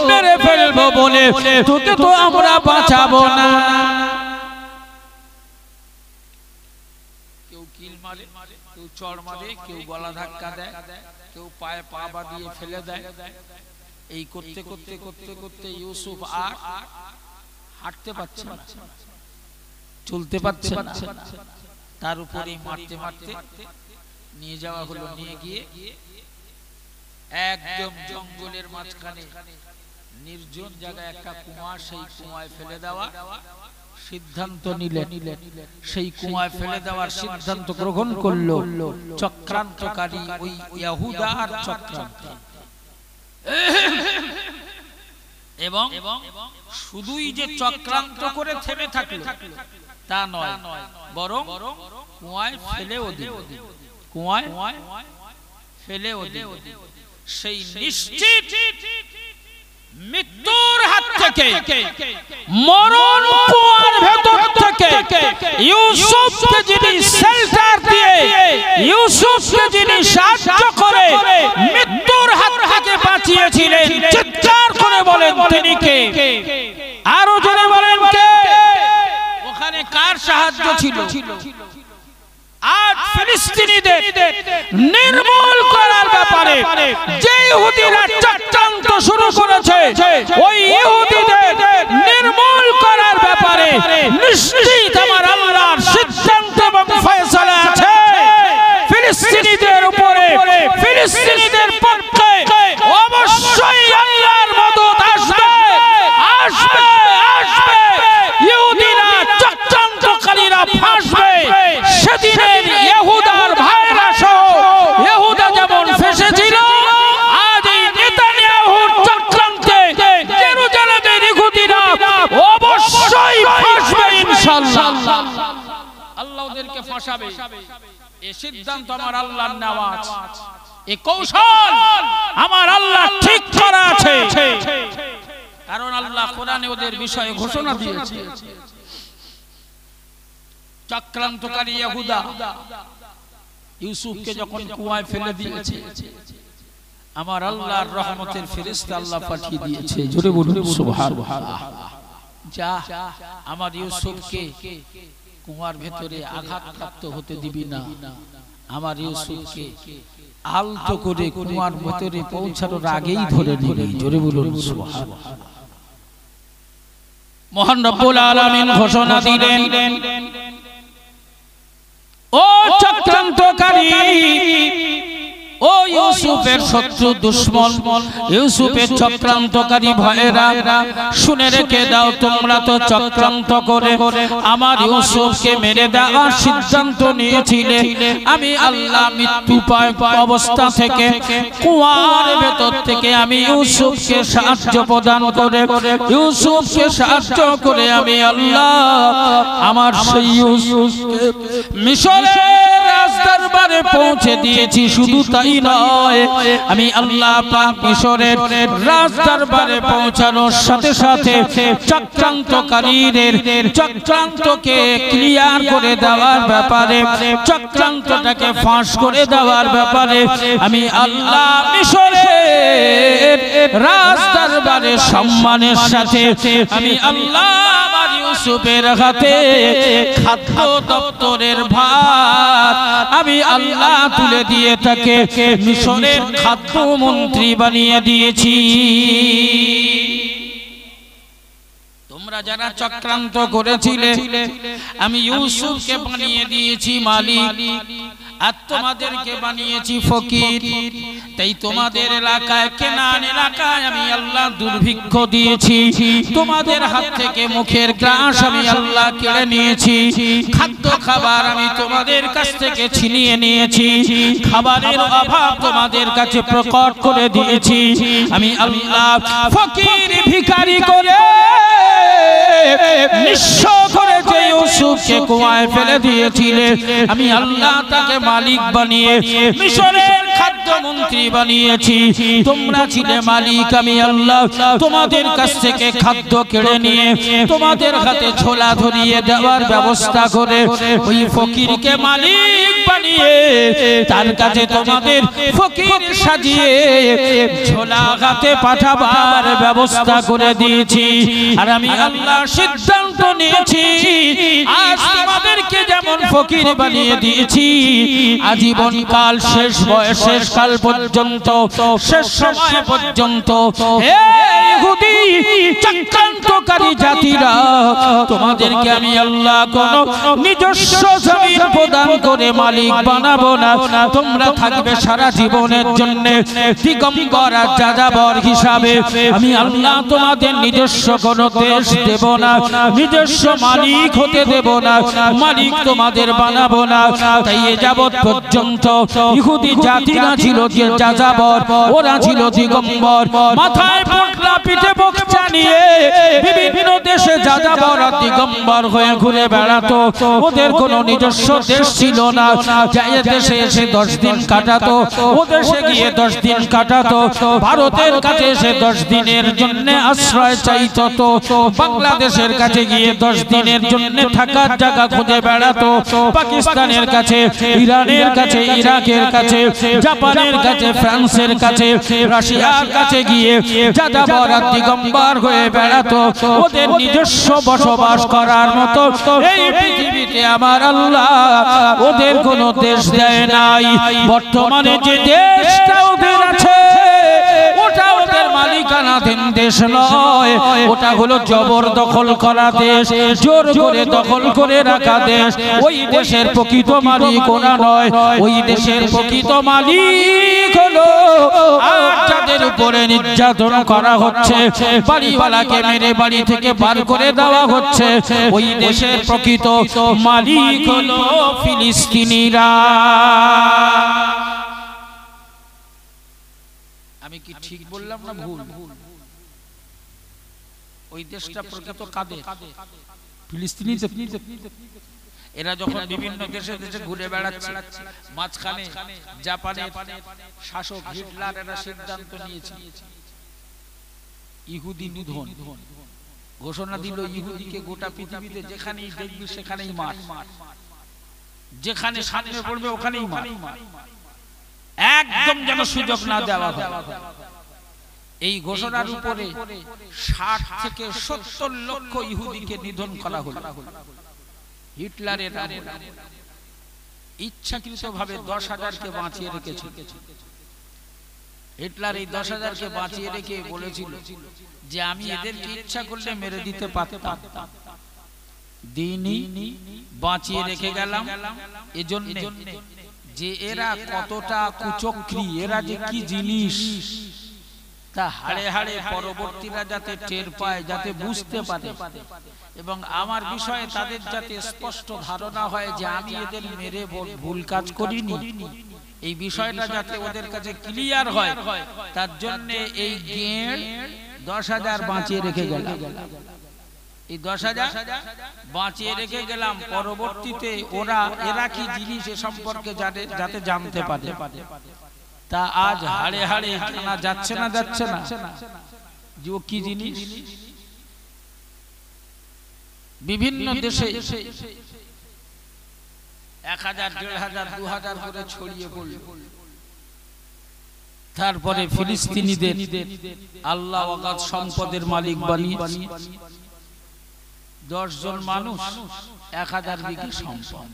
মেরে ফেলবো বলে, তোকে তো আমরা বাঁচাবো না। কেউ কিল মারে, কেউ চড় মারে, কেউ গলা ধাক্কা দেয়, কেউ পায়ে পা বাঁধিয়ে ফেলে দেয়। এই করতে করতে করতে করতে ইউসুফ আর হাঁটতে পারছে না, চলতে পারছে না, তার উপরেই মারতে মারতে নিয়ে যাওয়া হলো। নিয়ে গিয়ে একদম জঙ্গলের মাঝখানে নির্জন জায়গায় একটা কুয়া, সেই কুয়ায় ফেলে দেওয়া সিদ্ধান্ত নিলেন। সেই কুয়ায় ফেলে দেওয়ার সিদ্ধান্ত গ্রহণ করলো চক্রান্তকারী ওই ইহুদার চক্রান্ত। এবং শুধুই যে চক্রান্ত করে থেমে থাকলো তা নয়, বরং কুয়ায় ফেলেও দিল, কুয়ায় ফেলেও দিল। সেই নিশ্চিত মৃত্যুর হাত থেকে, মরণ কুয়ার ভেতর থেকে ইউসুফকে যিনি শেল্টার দিয়ে, ইউসুফকে যিনি সাহায্য করে মৃত্যুর হাত থেকে বাঁচিয়েছিলেন, চিৎকার করে বলেন তিনি কে? আরো জোরে বলেন কে? ওখানে কার সাহায্য ছিল? আজ ফিলিস্তিনিদের নির্মূল করার ব্যাপারে যে ইহুদিরা চক্রান্ত শুরু করেছে, ওই ইহুদিদের নির্মূল করার ব্যাপারে নিশ্চিত আমার আল্লাহর সিদ্ধান্ত এবং ফয়সালা আছে। ফিলিস্তিনিদের উপরে, ফিলিস্তিনিদের পক্ষে অবশ্যই আল্লাহর মদদ আসবে, আসবে, আসবে। ইহুদিরা চক্রান্তকারীরা ফাঁসবে। সেদিনের ইহুদার ভাইরা সহ ইহুদা যেমন ফেসেছিল, আজ এই নেতানিয়াহুর চক্রান্তে জেরুজালেমের ইহুদিরা অবশ্যই ফাঁসবে ইনশাআল্লাহ। আল্লাহ ওদেরকে ফাঁসাবে। এই সিদ্ধান্ত আমার আল্লাহর নেওয়া আছে, এই কৌশল আমার আল্লাহ ঠিক করা আছে। কারণ আল্লাহ কোরআনে ওদের বিষয়ে ঘোষণা দিয়েছে। চক্রান্তকারী ইহুদা ইউসুফকে যখন কুয়ায় ফেলে দিয়েছে, আমার আল্লাহর রহমতের ফেরেশতা আল্লাহ পাঠিয়ে দিয়েছে। জোরে বলুন সুবহানাল্লাহ। যা আমার ইউসুফকে কুয়ার ভেতরে আঘাতপ্রাপ্ত হতে দিবি না, আমার ইউসুফকে আলতো করে কুয়ার ভেতরে পৌঁছানোর আগেই ধরে নিবি। জোরে বলুন সুবহানাল্লাহ। মহান রব্বুল আলামিন ঘোষণা দিলেন, ও চক্রান্তকারী, ও ইউসুফের শত্রু দুশমন, ইউসুফের চক্রান্তকারী ভাইরা, শুনে রেখে দাও, তোমরা তো চক্রান্ত করে আমার ইউসুফকে মেরে দেওয়ার সিদ্ধান্ত নিয়েছিলে। আমি আল্লাহ মৃত্যুপায় অবস্থা থেকে কুয়ার ভেতর থেকে আমি ইউসুফকে সাহায্য প্রদান করে, ইউসুফকে সাহায্য করে আমি আল্লাহ আমার সেই ইউসুফকে মিশরের রাজদরবারে পৌঁছে দিয়েছি। শুধু তাই নয়, আমি আল্লাহ পাক মিশরের রাজদরবারে পৌঁছানোর সাথে সাথে চক্রান্তকারীদের চক্রান্তকে ক্লিয়ার করে দেওয়ার ব্যাপারে, চক্রান্তটাকে ফাঁস করে দেওয়ার ব্যাপারে আমি আল্লাহ মিশরের রাজদরবারে সম্মানের সাথে আমি আল্লাহ আমার ইউসুফের হাতে খাদ্য দপ্তরের ভার আমি আল্লাহ তুলে দিয়ে তাকে মিশরের খাদ্য মন্ত্রী বানিয়ে দিয়েছি। তোমরা যারা চক্রান্ত করেছিলে আমি ইউসুফকে বানিয়ে দিয়েছি মালিক, আর তোমাদেরকে বানিয়েছি ফকির। তাই তোমাদের এলাকায়, কেনান এলাকায় আমি আল্লাহ দুর্ভিক্ষ দিয়েছি। তোমাদের হাত থেকে মুখের গ্রাস আমি আল্লাহ কেড়ে নিয়েছি। খাদ্য খাবার আমি তোমাদের কাছ থেকে ছিনিয়ে নিয়েছি। খাবারের অভাব তোমাদের কাছে প্রকট করে দিয়েছি। আমি আল্লাহ ফকির ভিখারি করে নিঃস্ব করে যে ইউসুফকে কুয়ায় ফেলে দিয়েছিলে, আমি আল্লাহ তাকে মালিক বানিয়ে মিশরের খাদ্য মন্ত্রী বানিয়েছি। তোমরা ছিলে মালিক, আমি আল্লাহ তোমাদের কাছ থেকে খাদ্য কেড়ে নিয়ে তোমাদের হাতে ছোলা ধরিয়ে দেওয়ার ব্যবস্থা করে ওই ফকিরকে মালিক বানিয়ে তার কাছে তোমাদের ফকির সাজিয়ে ছোলা হাতে পাঠাবার ব্যবস্থা করে দিয়েছি। আর আমি আল্লাহ সিদ্ধান্ত নিয়েছি, আজ তোমাদেরকে যেমন ফকির বানিয়ে দিয়েছি, আজীবন কাল শেষ বয়স, শেষ কাল পর্যন্ত, শেষ সময় পর্যন্ত ইহুদি চক্রান্তকারী জাতিরা তোমাদেরকে আমি আল্লাহ কোন নিজস্ব জমিন প্রদান করে মালিক বানাবো না। তোমরা থাকবে সারা জীবনের জন্য দিগম্বর আর যাযাবর হিসাবে। আমি আল্লাহ তোমাদের নিজস্ব কোন দেশ দেব না, নিজস্ব মালিক হতে দেব না, মালিক তোমাদের বানাবো না। তাই এ যাবৎ পর্যন্ত ইহুদি জাতিরা ছিল যে যাযাবর, ওরা ছিল দিগম্বর, মাথায় পোটলা পিঠে বকচা নিয়ে বিভিন্ন দেশে যাযাবর আর দিগম্বর হয়ে ঘুরে বেড়াতো। ওদের কোনো নিজস্ব দেশ ছিল না। যাই দেশে এসে 10 দিন কাটাতো, ও দেশে গিয়ে 10 দিন কাটাতো, ভারতের কাছে এসে 10 দিনের জন্য আশ্রয় চাইতো, তো বাংলাদেশের কাছে গিয়ে 10 দিনের জন্য থাকার জায়গা খুঁজে বেড়াতো, পাকিস্তানের কাছে, ইরানের কাছে, ইরাকের কাছে, জাপানের কাছে, ফ্রান্সের কাছে, রাশিয়ার কাছে গিয়ে যাযাবর আর দিগম্বর হয়ে বেড়াতো। ওদের নিজস্ব বসবাস করার মতো এই পৃথিবীতে আমার আল্লাহ ওদের কোনো দেশ দেয় নাই। বর্তমানে যে দেশটা ওদের আছে ওটা ওদের মালিকানাধীন দেশ নয়, ওটা হলো জবরদখল করা দেশ, জোর করে দখল করে রাখা দেশ। ওই দেশের প্রকৃত মালিক ওরা নয়, ওই দেশের প্রকৃত মালিক হলো আর যাদের উপরে নির্যাতন করা হচ্ছে, বাড়িওয়ালাকে মেরে বাড়ি থেকে বার করে দেওয়া হচ্ছে, ওই দেশের প্রকৃত মালিক হলো ফিলিস্তিনিরা। আমি কি ঠিক বললাম না ভুল? ওই দেশটা প্রকৃত কাদের? ফিলিস্তিনি। এরা যখন বিভিন্ন দেশে দেশে ঘুরে বেড়াচ্ছে, মাঝখানে জাপানের শাসক হিটলার এরা সিদ্ধান্ত নিয়েছে ইহুদি নিধন ঘোষণা দিল। ইহুদিকে গোটা পৃথিবীতে যেখানেই দেখবি সেখানেই মার, যেখানে সামনে পড়বে ওখানেই মার, একদম যেন সুযোগ না দেওয়া হয়। এই ঘোষণার উপরে 60 থেকে 70 লক্ষ ইহুদিকে নিধন করা হলো। হিটলারের ইচ্ছাকৃতভাবে 10,000কে বাঁচিয়ে রেখেছিল। হিটলার এই 10,000কে বাঁচিয়ে রেখে বলেছিল যে আমি এদেরকে ইচ্ছা করলে মেরে দিতে পারতাম, দিনই বাঁচিয়ে রেখে গেলাম এজন্য যে এরা কতটা কুচক্রী, এরা যে কি জিনিস তা হাড়ে হাড়ে পরবর্তীরা যাতে টের পায়, যাতে বুঝতে পারে, এবং আমার বিষয়ে তাদের যাতে স্পষ্ট ধারণা হয় যে আমি এদের মেরে ভুল কাজ করিনি, এই বিষয়টা যাতে ওদের কাছে ক্লিয়ার হয়, তার জন্য এই গেঁড় 10,000 বাঁচিয়ে রেখে গেলাম। এই 10,000 বাঁচিয়ে রেখে গেলাম, পরবর্তীতে এরা কি জিনিস এ সম্পর্কে যাতে জানতে পারে। তা আজ হাড়ে হাড়ে জানা যাচ্ছে না যে ও কি জিনিস। বিভিন্ন দেশে 1,000, 1,500, 2,000 করে ছড়িয়ে পড়ল। তারপরে ফিলিস্তিনিদের আল্লাহ ওয়াকাত সম্পদের মালিক বানিয়েছে। 10 জন মানুষ 1,000 বিঘা সম্পদ।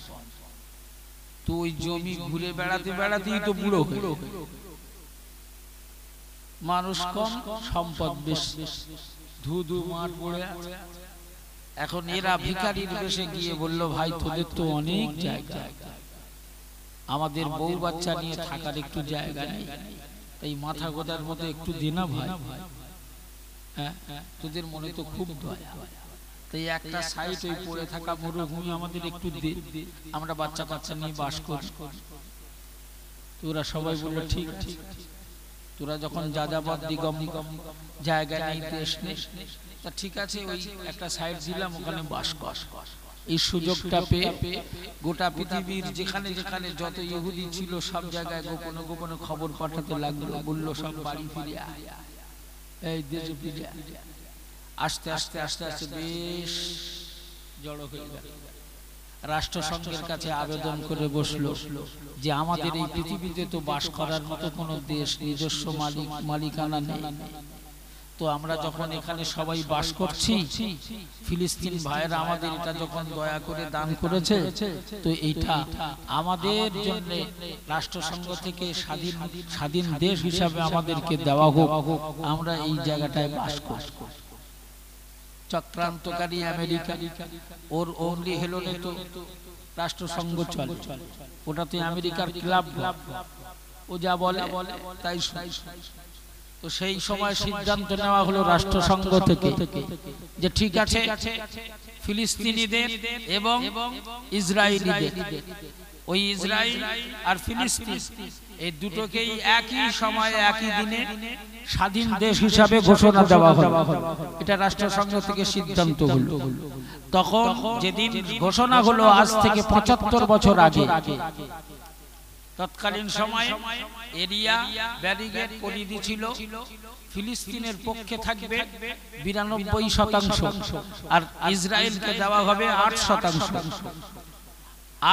তো ওই জমি ঘুরে বেড়াতে বেড়াতেই তো বুড়ো হয়ে, মানুষ কম সম্পদ বেশি, ধুধু মাঠ পড়ে আছে। এখন এরা ভিখারির বেশে গিয়ে বলল, ভাই তোদের তো অনেক জায়গা, আমাদের বউ বাচ্চা নিয়ে থাকার একটু জায়গা নেই, তাই মাথা গোদার মতো একটু দে না ভাই, হ্যাঁ তোদের মনে তো খুব দয়া, তাই একটা সাইড ওই পড়ে থাকা মরুভূমি আমাদের একটু দে, আমরা বাচ্চা কাচ্চা নিয়ে বাস করি। তোরা সবাই বলল ঠিক আছে, তোরা যখন যাযাবর দিগম জায়গা নেই, দেশ নেই, তা ঠিক আছে ওই একটা সাইড দিলাম, ওখানে বাস কর। এই সুযোগটা পেয়ে গোটা পৃথিবীর যেখানে যেখানে যত ইহুদি ছিল সব জায়গায় গোপনে গোপনে খবর পাঠাতে লাগলো, বললো সব বাড়ি ফিরে আয়, এই দেশে ফিরে আয়। আস্তে আস্তে আস্তে আস্তে বেশ জড়ো হয়ে গেল। রাষ্ট্রসংঘের কাছে আবেদন করে বসলো যে আমাদের এই পৃথিবীতে তো বাস করার মতো কোনো দেশ, নিজস্ব মালিকানা নেই, তো আমরা যখন এখানে সবাই বাস করছি, ফিলিস্তিন ভাইরা আমাদের এটা যখন দয়া করে দান করেছে, তো এইটা আমাদের জন্য রাষ্ট্রসংঘ থেকে স্বাধীন দেশ হিসাবে আমাদেরকে দেওয়া হোক, আমরা এই জায়গাটায় বাস করব। চক্রান্তকারী আমেরিকা, ওর ওনলি হেলনে তো রাষ্ট্রসংঘ চলে, ওটাতে আমেরিকার ক্লাব, ও যা বলে তাই। তো সেই সময় সিদ্ধান্ত নেওয়া হলো রাষ্ট্রসংঘ থেকে যে ঠিক আছে, ফিলিস্তিনিদের এবং ইসরায়েলিদের, ওই ইসরায়েল আর ফিলিস্তিন এই দুটোকেই একই সময়ে একই দিনে স্বাধীন দেশ হিসাবে ঘোষণা দেওয়া হলো। এটা রাষ্ট্রসংঘ থেকে সিদ্ধান্ত হলো। তখন যেদিন ঘোষণা হলো, আজ থেকে 75 বছর আগে, তৎকালীন সময়ে এরিয়া ব্যারিগেড পরিধি ছিল ফিলিস্তিনের পক্ষে থাকবে 92% আর ইসরায়েলকে দেওয়া হবে 8%।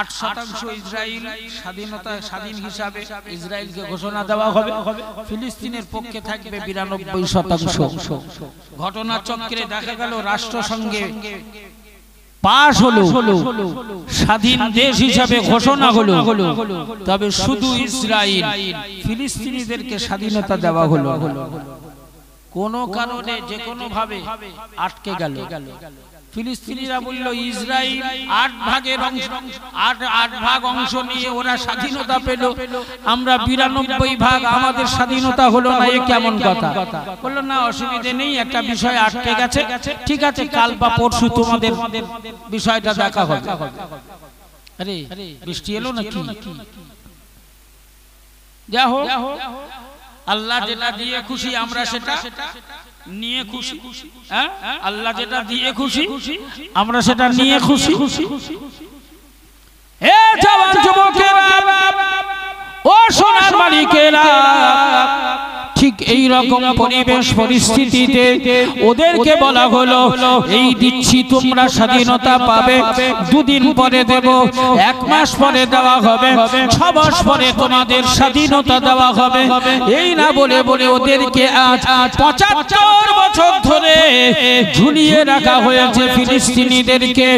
8% ইসরায়েল স্বাধীন হিসাবে ইসরায়েলকে ঘোষণা দেওয়া হবে, ফিলিস্তিনের পক্ষে থাকবে 92%। ঘটনা চক্রে দেখা গেল রাষ্ট্রসংঘে পাশ হলো, স্বাধীন দেশ হিসাবে ঘোষণা হলো, তবে শুধু ইসরায়েল, ফিলিস্তিনিদেরকে স্বাধীনতা দেওয়া হলো। কোন কারণে যে কোনো ভাবে আটকে গেল। ফিলিস্তিনিরা বলল ইসরায়েল 8 ভাগ অংশ নিয়ে ওরা স্বাধীনতা পেল, আমরা 92 ভাগ, আমাদের স্বাধীনতা হলো না, এ কেমন কথা? বলল না অসুবিধে নেই, একটা বিষয় আটকে গেছে, ঠিক আছে কাল বা পরশু তোমাদের বিষয়টা দেখা হবে। আরে বৃষ্টি এলো নাকি? যা হোক, আল্লাহ যেটা দিয়ে খুশি আমরা সেটা নিয়ে খুশি। আল্লাহ যেটা দিয়ে খুশি আমরা সেটা নিয়ে খুশি। জওয়ান যুবকেরা, ও সোনার মালিকেরা, ঠিক এই রকম পরিবেশ পরিস্থিতিতে ওদেরকে বলা হলো এই দিচ্ছি তোমরা স্বাধীনতা পাবে, দুদিন পরে দেব, 1 মাস পরে দেওয়া হবে, 6 মাস পরে তোমাদের স্বাধীনতা দেওয়া হবে। এই না বলে বলে ওদেরকে আজ 75 বছর ধরে ঝুলিয়ে রাখা হয়েছে ফিলিস্তিনিদেরকে।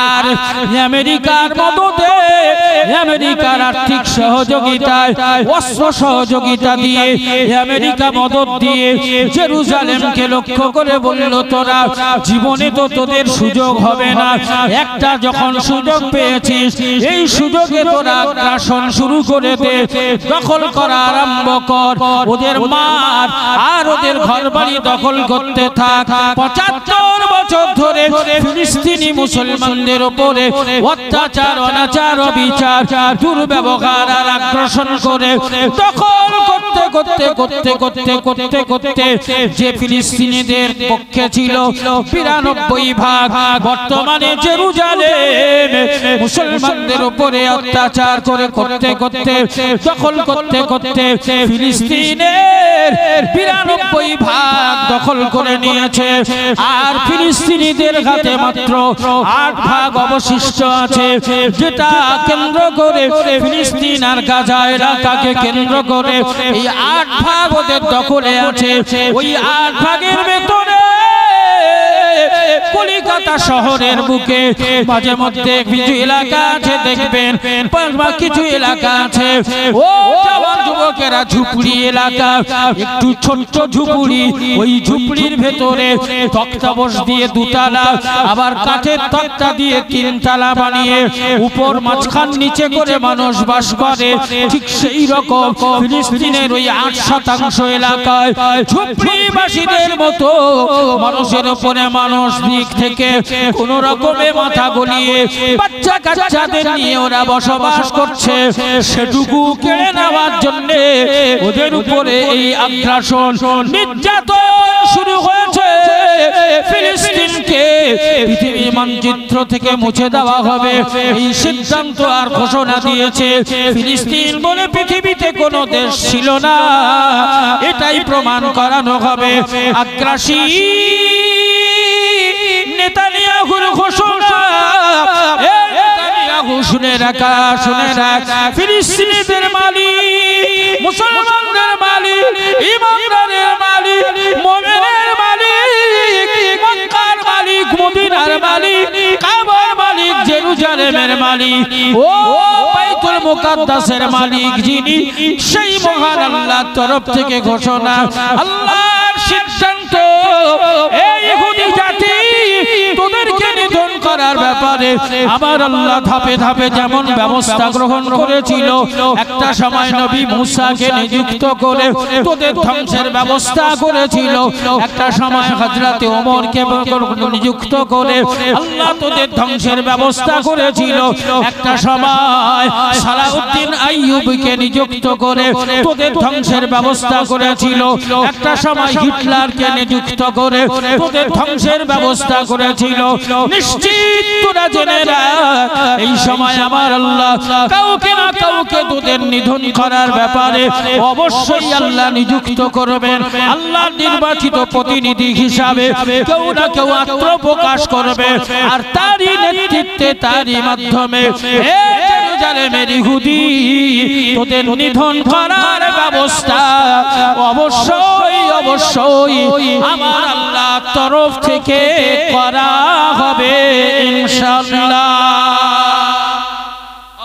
আর আমেরিকার মদদে, আমেরিকার আর্থিক সহযোগিতায়, অস্ত্র সহযোগিতা দিয়ে, আমেরিকা মদদ দিয়ে জেরুজালেমকে লক্ষ্য করে বলল তোরা জীবনে তো তোদের সুযোগ হবে না, একটা যখন সুযোগ পেয়েছিস এই সুযোগে তোরা আগ্রাসন শুরু করে দে, দখল করা আরম্ভ কর, ওদের মার আর ওদের ঘরবাড়ি দখল করতে থাক। 75 বছর ধরে ফিলিস্তিনি মুসলমানদের উপরে অত্যাচার, অনাচার, অবিচার, দুর্ব্যবহার আর আগ্রাসন করে দখল করতে করতে করতে করতে করতে করতে যে ফিলিস্তিনিদের পক্ষে ছিল 92 ভাগ, বর্তমানে জেরুজালেম মুসলমানদের উপরে অত্যাচার করে করতে করতে দখল করতে করতে ফিলিস্তিনের 92 ভাগ দখল করে নিয়েছে। আর ফিলিস্তিনিদের হাতে মাত্র 8 ভাগ অবশিষ্ট আছে, যেটা কেন্দ্র করে ফিলিস্তিন আর গাজা এলাকাকে কেন্দ্র করে এই 8 ভাগ ওদের দখলে আছে। ওই 8 ভাগের ভেতরে কলিকাতা শহরের বুকে মাঝে মধ্যে কিছু এলাকা আছে, দেখবেন কিছু এলাকা আছে ও জওয়ান যুবকেরা ঝুপড়ি এলাকা, একটু ছোট্ট ঝুপড়ি, ওই ঝুপড়ির ভেতরে তক্তাবশ দিয়ে 2 তালা, আবার কাঠের তক্তা দিয়ে 3 তালা বানিয়ে উপর মাঝখান নিচে করে মানুষ বাস করে। ঠিক সেই রকম ফিলিস্তিনের ওই 8% এলাকায় ঝুপড়িবাসীদের মতো মানুষের উপরে মানুষ দিক থেকে কোন রকমে মাথা গলিয়ে বাচ্চা কাচ্চাদের নিয়ে ওরা বসবাস করছে। সেটুকু কেড়ে নেওয়ার জন্য ওদের উপরে এই আগ্রাসন, নির্যাতন শুরু হয়েছে। ফিলিস্তিনকে পৃথিবীর মানচিত্র থেকে মুছে দেওয়া হবে এই সিদ্ধান্ত আর ঘোষণা দিয়েছে। ফিলিস্তিন বলে পৃথিবীতে কোনো দেশ ছিল না, এটাই প্রমাণ করানো হবে। আগ্রাসী নেতানিয়াহুর ঘোষণা, নেতানিয়াহু শুনে রাখা, শুনে রাখ, ফিলিস্তিনিদের মালিক, মুসলমানদের মালিক, ইমানদারের মালিক, মুমিনের মালিক, মক্কার মালিক, মদিনার মালিক, কাবার মালিক, জেরুজালেমের মালিক, ও বাইতুল মুকাদ্দাসের মালিক যিনি, সেই মহান আল্লাহর তরফ থেকে ঘোষণা, আল্লাহর সিদ্ধান্ত, এই ইহুদি জাতি তোদেরকে নিধন করার ব্যাপারে আমার আল্লাহ ধাপে ধাপে যেমন ব্যবস্থা গ্রহণ করেছিল, একটা সময় নবী মুসাকে নিযুক্ত করে তোদের ধ্বংসের ব্যবস্থা করেছিল, একটা সময় হযরতে ওমরকে নিযুক্ত করে আল্লাহ তোদের ধ্বংসের ব্যবস্থা করেছিল, একটা সময় সালাউদ্দিন আইয়ুবকে নিযুক্ত করে তোদের ধ্বংসের ব্যবস্থা করেছিল, একটা সময় হিটলারকে নিযুক্ত করে তোদের ধ্বংসের ব্যবস্থা করেছিল। নিশ্চিত তোরা জেনে রাখ, এই সময় আমার আল্লাহ কাউকে না কাউকে তোদের নিধন করার ব্যাপারে অবশ্যই আল্লাহ নিযুক্ত করবেন। আল্লাহ নির্বাচিত প্রতিনিধি হিসাবে কেউ না কেউ আত্মপ্রকাশ করবে, আর তারই নেতৃত্বে, তারই মাধ্যমে জেরুজালেমের ইহুদি তোদের নিধন করার ব্যবস্থা অবশ্যই অবশ্যই আমার আল্লাহ তরফ থেকে করা হবে ইনশাআল্লাহ।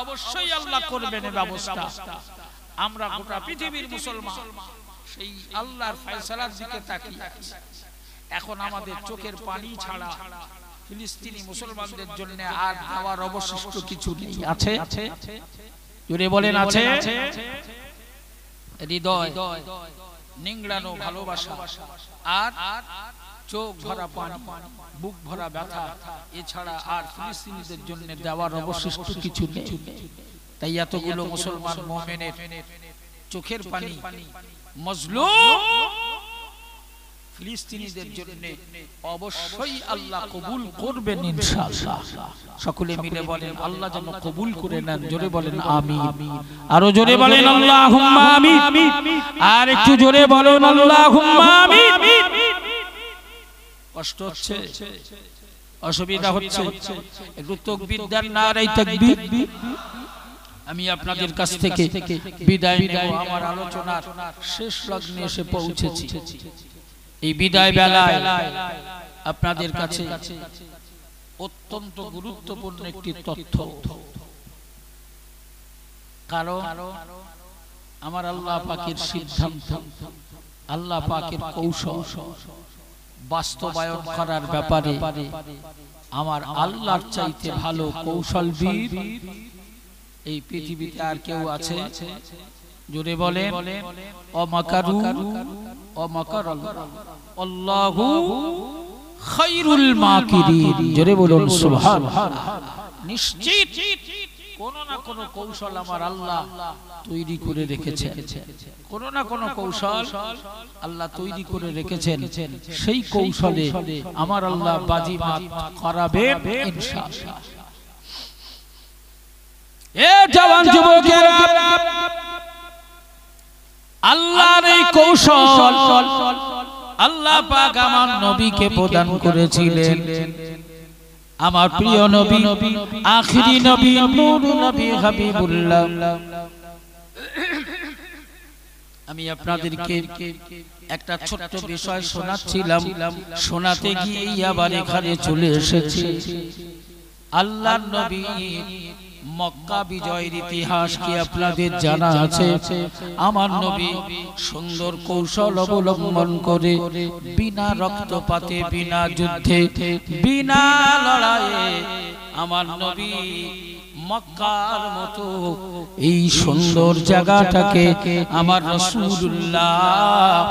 অবশ্যই আল্লাহ করবেন ব্যবস্থা। আমরা গোটা পৃথিবীর মুসলমান সেই আল্লাহর ফয়সালার দিকে তাকিয়ে আছি। এখন আমাদের চোখের পানি ছাড়া ফিলিস্তিনি মুসলমানদের জন্য আর দেওয়ার অবশিষ্ট কিছু নেই। আছে? জোরে বলেন আছে? হৃদয় নিংড়ানো ভালোবাসা আর চোখ ভরা পানি, বুক ভরা ব্যথা, এছাড়া আর ফিলিস্তিনিদের জন্য দেওয়ার অবশিষ্ট কিছু নেই। তাই এতগুলো মুসলমান মুমিনের চোখের পানি, মজলুম ফিলিস্তিনিদের জন্য অবশ্যই আল্লাহ কবুল করবেন ইনশাআল্লাহ। সকলে মিলে বলেন আল্লাহ যেন কবুল করে নেন। জোরে বলেন আমিন। আরো জোরে বলেন আল্লাহুম্মা আমিন। আর একটু জোরে বলেন আল্লাহুম্মা আমিন। কষ্ট হচ্ছে, অসুবিধা হচ্ছে, একটু তাকবীর দেন, নারায়ে তাকবীর। আমি আপনাদের কাছ থেকে বিদায় নেব। আমার আলোচনার শেষ লগ্নে এসে পৌঁছেছি। এই বিদায় বেলায় আপনাদের কাছে অত্যন্ত গুরুত্বপূর্ণ একটি তথ্য, কারণ আমার আল্লাহ পাকের সিদ্ধান্ত, আল্লাহ পাকের কৌশল বাস্তবায়ন করার ব্যাপারে আমার আল্লাহর চাইতে ভালো কৌশলবিদ এই পৃথিবীতে আর কেউ আছে? জোরে বলেন অমাকারু অমাকারাল্লাহু খায়রুল মাকিরিন। জোরে বলুন সুবহানাল্লাহ। নিশ্চিত কোন না কোন কৌশল আমার আল্লাহ তৈরি করে রেখেছেন, কোন না কোন কৌশল আল্লাহ তৈরি করে রেখেছেন। সেই কৌশলে আমার আল্লাহ বাজিমাত করাবেন ইনশাআল্লাহ। এ জওয়ান যুবকেরা, আল্লাহর এই কৌশল আল্লাহ পাক আমার নবীকে প্রদান করেছিলেন। আমার প্রিয় নবী, আখিরি নবী, নূর নবী হাবিবুল্লাহ। আমি আপনাদেরকে একটা ছোট্ট বিষয় শোনাচ্ছিলাম, শোনাতে গিয়ে আবার এখানে চলে এসেছি। আল্লাহর নবী মক্কা বিজয়ের ইতিহাস কি আপনাদের জানা আছে? আমার নবী সুন্দর কৌশল অবলম্বন করে বিনা রক্তপাতে, বিনা যুদ্ধে, বিনা লড়াইয়ে আমার নবী মক্কার মতো এই সুন্দর জায়গাটাকে আমার রাসূলুল্লাহ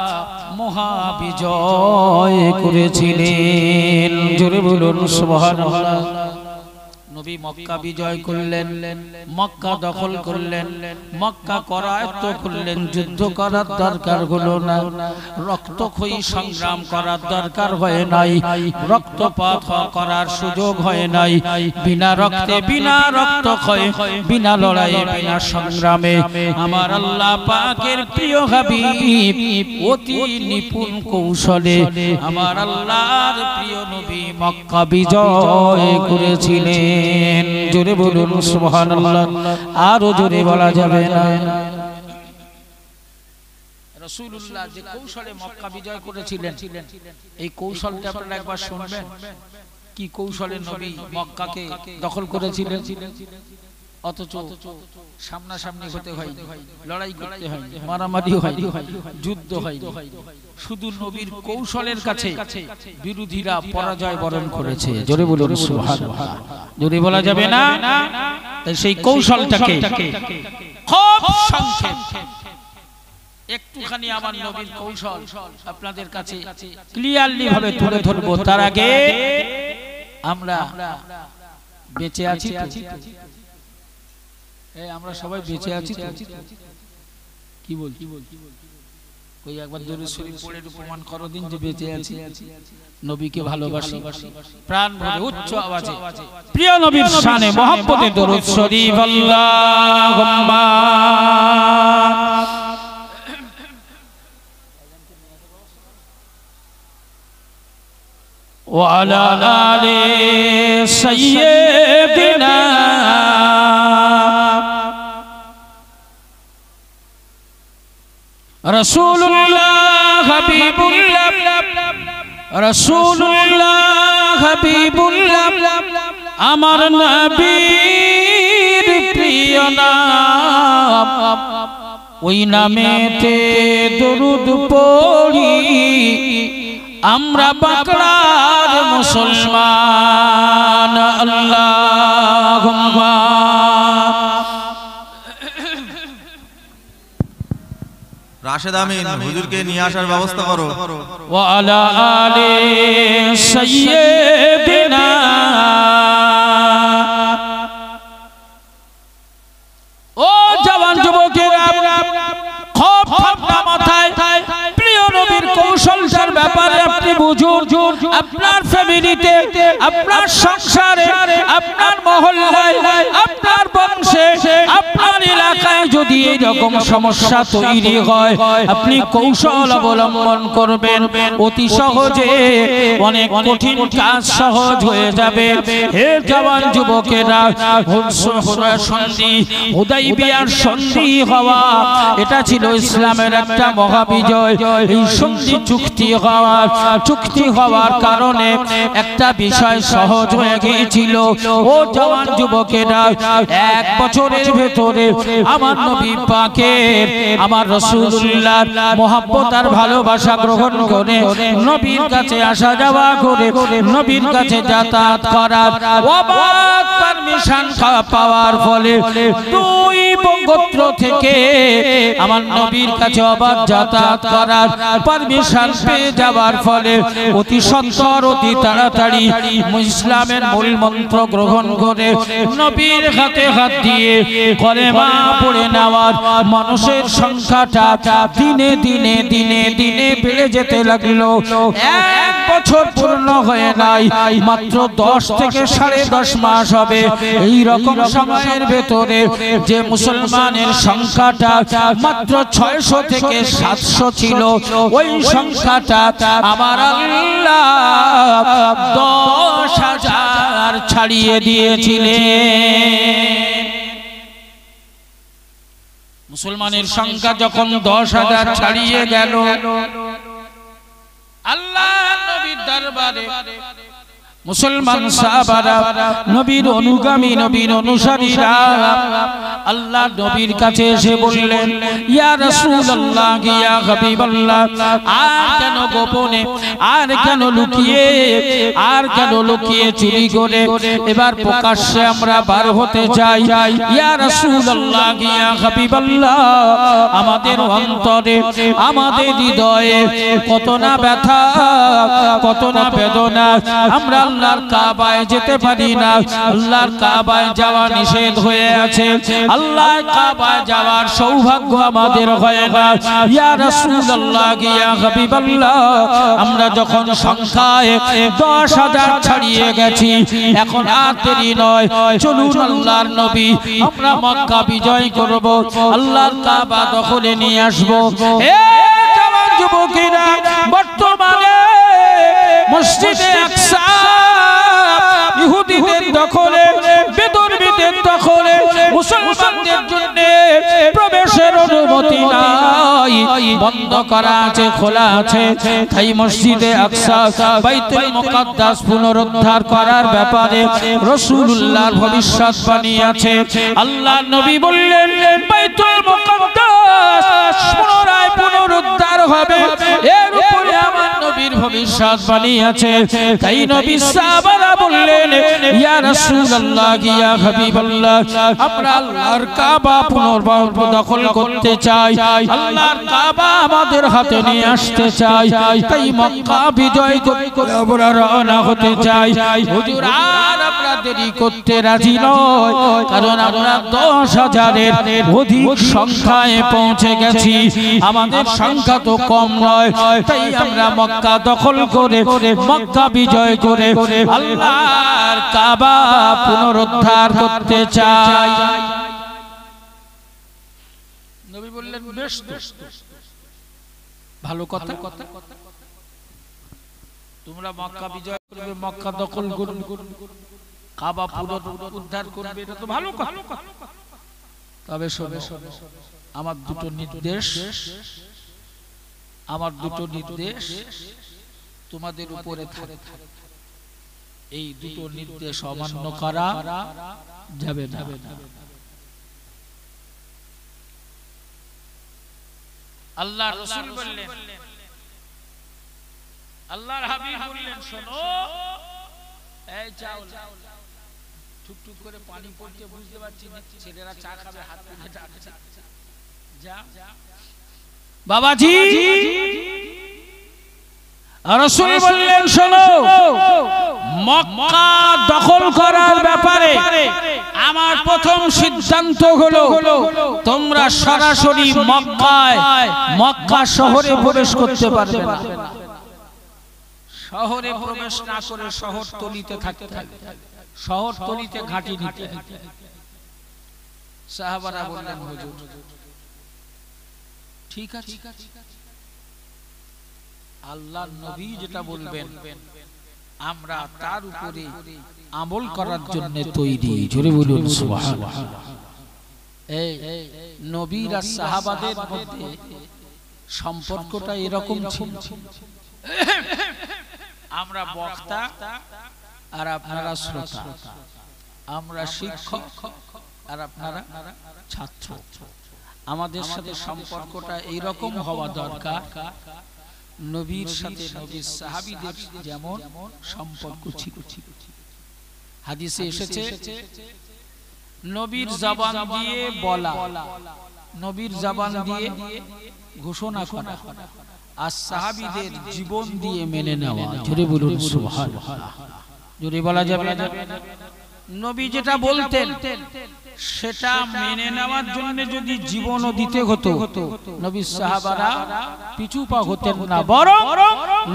মহাবিজয় করেছিলেন। জোরে বলুন সুবহানাল্লাহ। নবী মক্কা বিজয় করলেন, মক্কা দখল করলেন, মক্কা করায়ত্ত করলেন। যুদ্ধ করার দরকার হলো না, রক্তক্ষয়ী সংগ্রাম করার দরকার হয় নাই, রক্তপাত করার সুযোগ হয় নাই। বিনা রক্তে, বিনা রক্তক্ষয়ে, বিনা লড়াইয়ে, বিনা সংগ্রামে আমার আল্লাহ পাকের প্রিয় হাবিব অতি নিপুণ কৌশলে আমার আল্লাহর প্রিয় নবী মক্কা বিজয় করেছিলেন। জোরে বলুন সুবহানাল্লাহ। আরো জোরে বলা যাবে না। রাসূলুল্লাহ যে কৌশলে মক্কা বিজয় করেছিলেন, এই কৌশলটা আপনারা একবার শুনবেন। কি কৌশলে নবী মক্কাকে দখল করেছিলেন, অথচ সামনাসামনি হতে হয়, লড়াই করতে হয়, মারামারি হয়, যুদ্ধ হয়। শুধু নবীর কৌশলের কাছে বিরোধীরা পরাজয় বরণ করেছে। জোরে বলুন সুবহানাল্লাহ। জোরে বলা যাবে না। সেই কৌশলটাকে খুব সংক্ষেপ একটুখানি আমার নবীর কৌশল আপনাদের কাছে ক্লিয়ারলি ভাবে তুলে ধরবো। তার আগে আমরা বেঁচে আছি, আমরা সবাই বেঁচে আছি তো? কি বল, কই একবার দরুদ শরীফ পড়ে প্রমাণ করো দিন যে বেঁচে আছি, নবীকে ভালোবাসি প্রাণ ভরে উচ্চ আওয়াজে প্রিয় নবীর শানে মহব্বতে দরুদ শরীফ আল্লাহুম্মা ওয়া আলা আলি সাইয়্যিদিনা রাসূলুল্লাহ হাবিবুল্লাহ, রাসূলুল্লাহ হাবিবুল্লাহ আমার নবীর প্রিয় নাম। ওই নামেতে দরুদ পড়ি আমরা বাকরার মুসলমান। আল্লাহুম্মা রাশেদ আমিন হুজুরকে নিয়ে আসার ব্যবস্থা করো। ওয়া আলা আলি সাইয়্যিদিনা ও জওয়ান যুবকেরা, খুব ঠান্ডা মাথায় প্রিয় নবীর কৌশলটার ব্যাপারে আপনার ফ্যামিলিতে, আপনার সংসারে, আপনার মহল্লায়, আপনার বংশে, আপনার এলাকায় যদি এইরকম সমস্যা তৈরি হয়, আপনি কৌশল অবলম্বন করবেন, অতি সহজে অনেক কঠিন কাজ সহজ হয়ে যাবে। হে জওয়ান যুবকেরা, সন্ধি, হুদাইবিয়ার সন্ধি হওয়া, এটা ছিল ইসলামের একটা মহাবিজয়। এই সন্ধি চুক্তি হওয়ার কারণে একটা বিষয় সহজ হয়ে গিয়েছিল। ও জওয়ান যুবকেরা, 1 বছরের ভেতরে আমার নবী পাকের, আমার রাসূলুল্লাহর মহব্বত আর ভালোবাসা গ্রহণ করে নবীর কাছে আসা যাওয়া করে নবীর কাছে যাতায়াত করার অবাধ পারমিশন পাওয়ার ফলে 2 গোত্র থেকে আমার নবীর কাছে অবাধ যাতায়াত করার পারমিশন পেয়ে যাওয়ার ফলে অতি সত্বর, অতি তাড়াতাড়ি ইসলামের মূল মন্ত্র গ্রহণ করে নবীর হাতে হাত দিয়ে কলেমা পড়ে নেওয়ার মানুষের সংখ্যাটা দিনে দিনে দিনে দিনে বেড়ে যেতে লাগলো। 1 বছর পূর্ণ হয়ে নাই, মাত্র 10 থেকে 10.5 মাস হবে। এই রকম সময়ের ভেতরে যে মুসলমানের সংখ্যাটা মাত্র 600 থেকে 700 ছিল, ওই সংখ্যাটা আমার আল্লাহ 10,000 ছাড়িয়ে দিয়েছিলেন। মুসলমানের সংখ্যা যখন 10,000 ছাড়িয়ে গেল, আল্লাহ নবীর দরবারে মুসলমান সাহাবারা, নবীর অনুগামী, নবীর অনুসারীরা আল্লাহ নবীর কাছে এসে বললেন, ইয়া রাসূলুল্লাহ, ইয়া হাবিবাল্লাহ, আর কেন গোপনে, আর কেন লুকিয়ে, আর কেন লুকিয়ে চুরি করে এবার প্রকাশ্যে আমরা বার হতে চাই। ইয়া রাসূলুল্লাহ, ইয়া হাবিবাল্লাহ, আমাদের অন্তরে, আমাদের হৃদয়ে কত না ব্যথা, কত না বেদনা। আমরা আল্লাহর কাবায় যেতে পারি না, আল্লাহর কাবায় যাওয়া নিষেধ হয়ে আছে, আল্লাহর কাবায় যাওয়ার সৌভাগ্য আমাদের হয় না। ইয়া রাসূলুল্লাহ, ইয়া হাবিবাল্লাহ, আমরা যখন সংখ্যায় 10,000 ছাড়িয়ে গেছি, এখন আর দেরি নয়, চলুন আল্লাহর নবী, আমরা মক্কা বিজয় করব, আল্লাহর কাবা দখলে নিয়ে আসব। হে জওয়ান যুবকেরা, বর্তমানে মসজিদে আকসা ইহুদিদের দখলে, বিদর্মীদের দখলে, মুসলমানদের জন্য প্রবেশের অনুমতি নাই, বন্ধ করা আছে, খোলা আছে। তাই মসজিদে আকসা, বাইতুল মুকাদ্দাস পুনরুদ্ধার করার ব্যাপারে রাসূলুল্লাহর ভবিষ্যৎবাণী আছে। আল্লাহ নবী বললেন, বাইতুল মুকাদ্দাস পুনরায় পুনরুদ্ধার হবে, এর উপরে আমার নবীর ভবিষ্যৎবাণী আছে। তাই নবী সাহাবারা বললেন, ইয়া রাসূলুল্লাহ, ইয়া হাবিবাল্লাহ, আমরা আল্লাহর কাবা পুনর্বার দখল করতে চাই, আল্লাহর কাবা আমাদের হাতে নিয়ে আসতে চাই। তাই মক্কা বিজয় করতে আমরা রওনা হতে চাই। হুজুর, আর আমরা দেরি করতে রাজি নয়, কারণ আমরা 10,000-এর অধিক সংখ্যায় পৌঁছে গেছি, আমাদের সংখ্যা তো কম নয়। তাই আমরা মক্কা দখল করে, মক্কা বিজয় করে আল্লাহর কাবা পুনরুদ্ধার করতে চাই। নবী বললেন, বেশ, ভালো কথা, তোমরা মক্কা বিজয় করবে, মক্কা দখল করবে, কাবা পুনরুদ্ধার করবে, এটা তো ভালো কথা। তবে শোনো, আমার দুটো নির্দেশ তোমাদের উপরে থাকে। এই দুটো নির্দেশ অমান্য করা যাবে না। আল্লাহ রাসূল বললেন, আল্লাহর হাবিব বললেন, শোনো, এই যাও, টুকটুক করে পানি পড়ছে, বুঝতে পারছি ছেলেরা চা খাবে, হাত তুলে ডাকছে, যা বাবাজি। রাসূল বললেন, শোনো, মক্কা দখল করার ব্যাপারে আমার প্রথম সিদ্ধান্ত হলো, তোমরা সরাসরি মক্কা শহরে প্রবেশ করতে পারবে না। শহরে প্রবেশ না করে শহরতলিতে থাকতে হবে, শহরতলিতে ঘাঁটি নিতে হবে। সাহাবারা বললেন হুজুর ঠিক আছে, আল্লাহর নবী যেটা বলবেন আমরা তার উপরে আমল করার জন্য তৈরি। জোরে বলুন সুবহানাল্লাহ। এই নবীর আর সাহাবাদের মধ্যে সম্পর্কটা এরকম ছিল। আমরা বক্তা আর আপনারা শ্রোতা, আমরা শিক্ষক আর আপনারা ছাত্র। আমাদের সাথে সম্পর্কটা এইরকম হওয়া দরকার নবীর সাথে নবীর সাহাবীদের যেমন সম্পর্ক ছিল। হাদিসে এসেছে নবীর জবান দিয়ে বলা, নবীর জবান দিয়ে ঘোষণা করা আর সাহাবীদের জীবন দিয়ে মেনে নেওয়া। জোরে বলুন সুবহানাল্লাহ। জোরে বলা যাবে না? নবী যেটা বলতেন সেটা মেনে নেওয়ার জন্য যদি জীবনও দিতে হতো নবীর সাহাবারা পিছু পা হতেন না, বরং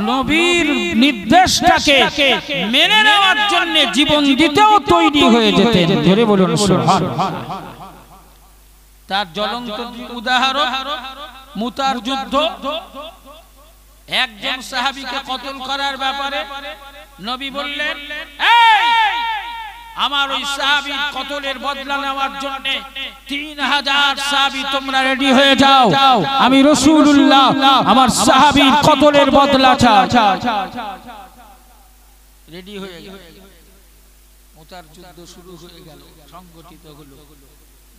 নবীর নির্দেশটাকে মেনে নেওয়ার জন্য জীবন দিতেও তৈরি হয়ে যেতেন। জোরে বলুন সুবহানাল্লাহ। তার জ্বলন্ত উদাহরণ মুতার যুদ্ধ। একজন সাহাবীকে কতল করার ব্যাপারে নবী বললেন, এই আমার ওই সাহাবীর কতলের বদলা নেওয়ার জন্য 3000 সাহাবী তোমরা রেডি হয়ে যাও, আমি রাসূলুল্লাহ আমার সাহাবীর কতলের বদলা চাই। রেডি হয়ে গেল, মুতার যুদ্ধ শুরু হয়ে গেল, সংগঠিত হলো।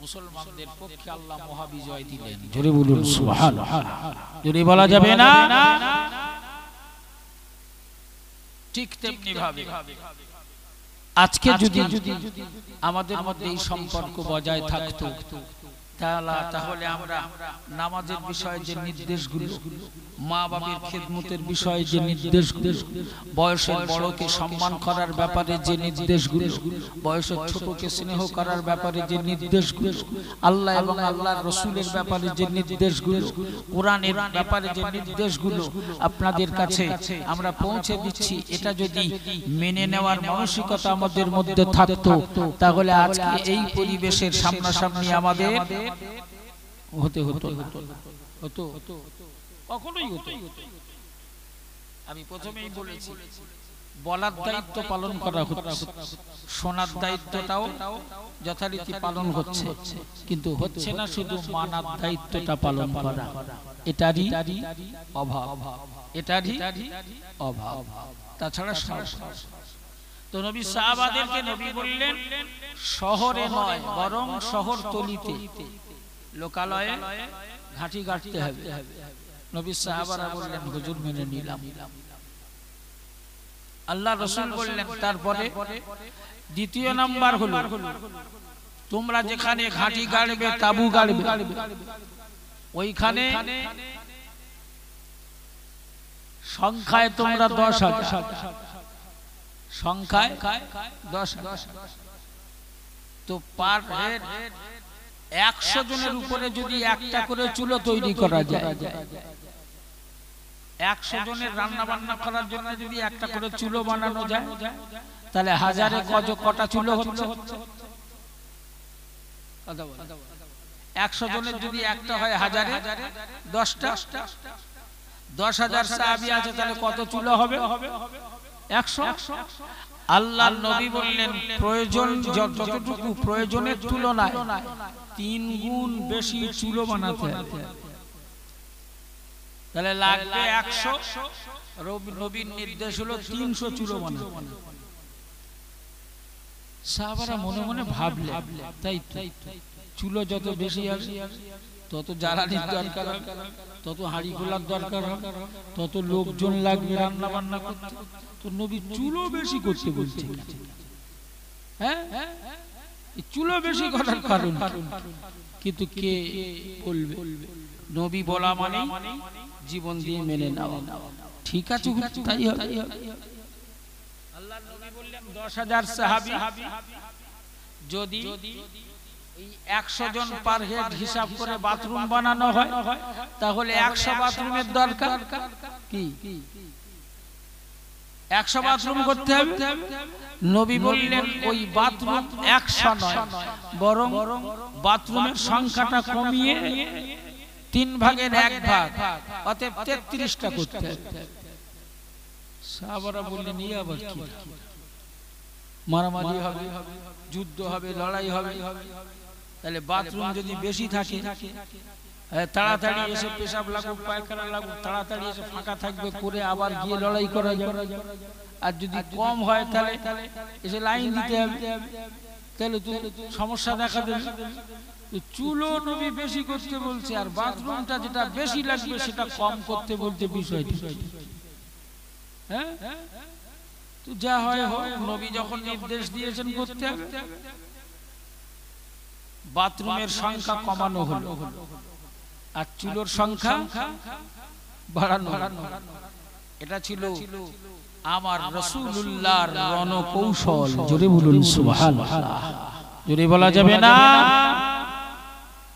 মুসলমানদের পক্ষে আল্লাহ মহাবিজয় দিলেন। জোরে বলুন সুবহানাল্লাহ। জোরে বলা যাবে না? ঠিক তেমনি ভাবে আজকে যদি আমাদের মধ্যে এই সম্পর্ক বজায় থাকতো তাহলে আমরা নামাজের বিষয়ে যে নির্দেশগুলো, মা বাবার খেদমতের বিষয়ে যে নির্দেশগুলো, বয়সের বড়কে সম্মান করার ব্যাপারে যে নির্দেশগুলো, বয়সের ছোটকে স্নেহ করার ব্যাপারে যে নির্দেশগুলো, আল্লাহ এবং আল্লাহর রাসূলের ব্যাপারে যে নির্দেশগুলো, কোরআনের ব্যাপারে যে নির্দেশগুলো আপনাদের কাছে আমরা পৌঁছে দিচ্ছি, এটা যদি মেনে নেওয়ার মানসিকতা আমাদের মধ্যে থাকতো তাহলে আজকে এই পরিবেশের সামনাসামনি আমাদের হতে হতো হতো কখনোই হতো। আমি প্রথমেই বলেছি বলার দায়িত্ব পালন করা হচ্ছে, শোনার দায়িত্বটাও যথারীতি পালন হচ্ছে, কিন্তু হচ্ছে না শুধু মানার দায়িত্বটা পালন করা। এটারই অভাব, এটারই অভাব। তাছাড়া তো নবী সাহাবাদেরকে নবী বললেন শহরে নয় বরং শহরতলিতে, লোকালয়ে ঘাঁটি গাড়তে হবে। নবী সাহাবারা বললেন হুজুর মেনে নিলাম। আল্লাহ রাসূল বললেন তারপরে দ্বিতীয় নাম্বার হলো তোমরা যেখানে ঘাঁটি গাড়বে, তাবু গাড়বে, ওইখানে সংখ্যায় তোমরা 10,000, সংখ্যায় 10,000। তো পার হেড 100 জনের উপরে যদি একটা করে চুলো তৈরি করা যায়, 100 জনের রান্না বান্না করার জন্য যদি একটা করে চুলো বানানো যায় তাহলে হাজারে কটা চুলো হচ্ছে? 100 জনের যদি একটা হয় হাজারে 10টা, 10,000 সাহাবী আছে তাহলে কত চুলো হবে? 100। আল্লাহর নবী বললেন প্রয়োজন যতটুকু প্রয়োজনের তুলনায় 3 গুণ বেশি চুলো বানাতে হবে, তাহলে লাগবে 100। নবীর নির্দেশ হলো 300 চুলো বানাতে। সাহাবারা মনে মনে ভাবলেন তাই চুলো যত বেশি হবে তত জ্বালানির দরকার হবে, তত হাঁড়ি খোলার দরকার হবে, তত লোকজন লাগবে রান্না বান্না করতে। তো নবী চুলো বেশি করতে বলছে। হ্যাঁ, চুলো বেশি করার কারণ কিন্তু কে বলবে? নবী বলা মানে জীবন দিয়ে মেনে নেওয়া। ঠিক আছে, তাই হবে। আল্লাহর নবী বললেন 10,000 সাহাবী যদি 100 জন পার হেড হিসাব করে বাথরুম বানানো হয় তাহলে 100 বাথরুমের দরকার কি? 100 বাথরুম করতে হবে। নবী বললেন ওই বাথরুম 100 নয়, বরং বাথরুমের সংখ্যাটা কমিয়ে 3 ভাগের 1 ভাগ, অতএব 33টা করতে হবে। সাহাবারা বললেন এই আবার কি? মারামারি হবে, যুদ্ধ হবে, লড়াই হবে, তাহলে বাথরুম যদি বেশি থাকে তাড়াতাড়ি এসে পেশাব লাগুক, পায়খানা লাগুক, তাড়াতাড়ি এসে ফাঁকা থাকবে, করে আবার গিয়ে লড়াই করা যাবে। আর যদি কম হয় তাহলে এসে লাইন দিতে হবে, তাহলে তো সমস্যা দেখা দেবে। চুলও নবী বেশি করতে বলছে, আর বাথরুমটা যেটা বেশি লাগবে সেটা কম করতে বলতে বিষয়টি। হ্যাঁ, তো যা হয় হোক, নবী যখন নির্দেশ দিয়েছেন করতে হবে। বাথরুমের সংখ্যা কমানো হলো, আর চুলোর সংখ্যা বাড়ানো। এটা ছিল আমার রাসূলুল্লাহর রণকৌশল। জোরে বলুন সুবহানাল্লাহ। জোরে বলা যাবে না?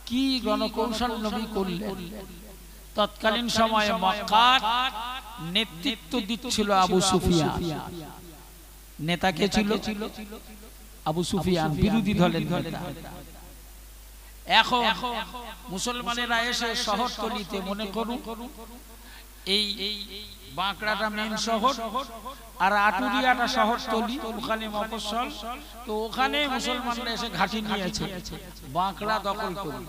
কি রণকৌশল নবী করলেন? তৎকালীন সময়ে মক্কার নেতৃত্ব দিচ্ছিল আবু সুফিয়ান। নেতা কে ছিল? আবু সুফিয়ান, বিরোধী দলের নেতা। এখন মুসলমানেরা এসে শহরতলিতে, মনে করুন এই বাঁকড়াটা মেন শহর আর আটুরিয়াটা শহরতলি, ওখানে মফস্বল, তো ওখানে মুসলমানরা এসে ঘাঁটি নিয়েছে, বাঁকড়া দখল করে।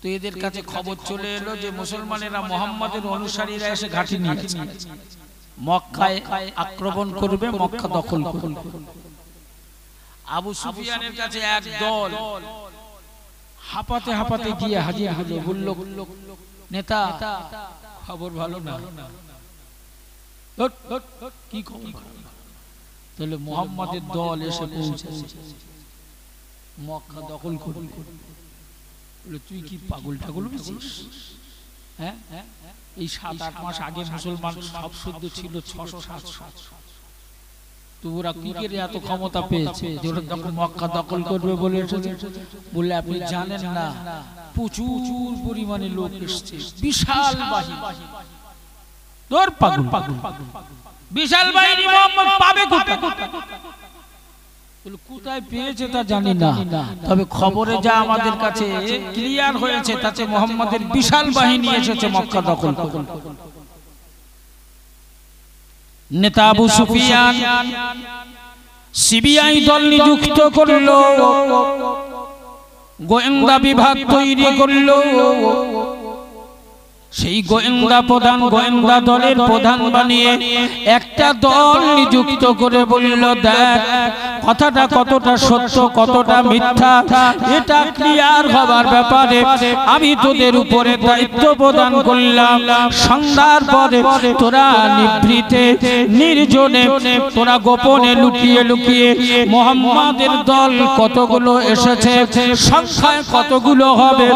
তো এদের কাছে খবর চলে এলো যে মুসলমানেরা, মুহাম্মাদের অনুসারীরা এসে ঘাঁটি নিয়েছে, মক্কায় আক্রমণ করবে, মক্কা দখল করবে। আবু সুফিয়ানের কাছে এক দল হাঁপাতে হাঁপাতে গিয়ে হাজির হলো, বলল নেতা খবর ভালো না। কি খবর? তাহলে মুহাম্মাদের দল এসে পৌঁছেছে, মক্কা দখল করবে। বলে তুই কি পাগল ঠাগল হয়েছিস? হ্যাঁ, এই 7-8 মাস আগে মুসলমান সব শুদ্ধ ছিল 600-700, তো ওরা কি করে এত ক্ষমতা পেয়েছে যে ওরা যখন মক্কা দখল করবে বলে এসেছে? বলে আপনি জানেন না, প্রচুর পরিমাণে লোক এসেছে, বিশাল বাহিনী। তোর পাগল পাগল বিশাল বাহিনী মুহাম্মদ পাবে কোথায়? কোথায় পেয়েছে তা জানি না, তবে খবরে যা আমাদের কাছে ক্লিয়ার হয়েছে তাতে মুহাম্মাদের বিশাল বাহিনী এসেছে মক্কা দখল করতে। নেতা আবু সুফিয়ান সিবিআই দল নিযুক্ত করলো, গোয়েন্দা বিভাগ তৈরি করলো। সেই গোয়েন্দা প্রধান, গোয়েন্দা দলের প্রধান বানিয়ে একটা দল নিযুক্ত করে বলল, দেখ কথাটা কতটা সত্য কতটা মিথ্যা এটা ক্লিয়ার হবার ব্যাপারে আমি তোদের উপরে দায়িত্ব প্রদান করলাম। সন্ধ্যার পরে তোরা নিভৃতে নির্জনে, তোরা গোপনে লুকিয়ে লুকিয়ে মুহাম্মাদের দল কতগুলো এসেছে, সংখ্যায় কতগুলো হবে,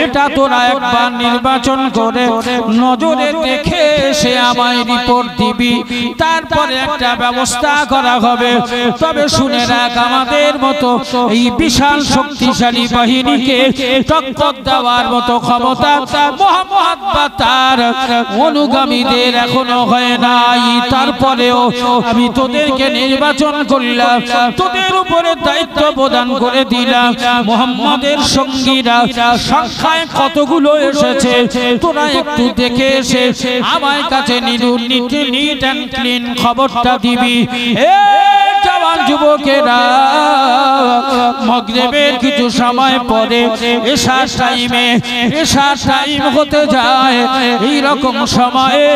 এটা তোরা একবার নির্বাচন করে নজরে দেখে সে আমায় রিপোর্ট দিবি, তারপরে একটা ব্যবস্থা করা হবে। তবে শুনে রাখ, আমাদের মতো এই বিশাল শক্তিশালী বাহিনীকে টক্কর দেওয়ার মতো ক্ষমতা মুহাম্মদ বা তার অনুগামীদের এখনো হয় নাই। তারপরেও আমি তোদেরকে নির্বাচন করলাম, তোদের উপরে দায়িত্ব প্রদান করে দিলাম। মুহাম্মাদের সঙ্গীরা সংখ্যায় কতগুলো এসেছে তোরা একটু দেখে এসে আমার কাছে নিট এন্ড ক্লিন খবরটা দিবি। জওয়ান যুবকেরা, মাগরিবের কিছু সময় পরে এশার টাইম হতে যায়। এই রকম সময়ে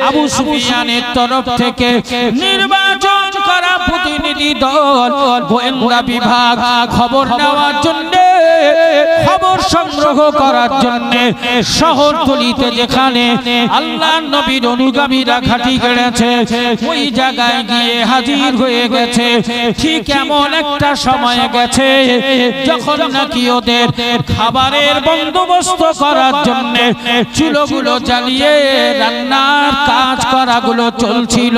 আবু সুফিয়ানের তরফ থেকে নির্বাচন করা প্রতিনিধি দল, গোয়েন্দা বিভাগ খবর নেওয়ার জন্য, খবর সংগ্রহ করার জন্য শহরতলিতে যেখানে আল্লাহর নবীর অনুগামীরা ঘাঁটি গেড়েছে ওই জায়গায় গিয়ে হাজির হয়ে গেছে। ঠিক এমন একটা সময় গেছে যখন নাকি ওদের খাবারের বন্দোবস্ত করার জন্য চুলোগুলো জ্বালিয়ে রান্নার কাজ করাগুলো চলছিল,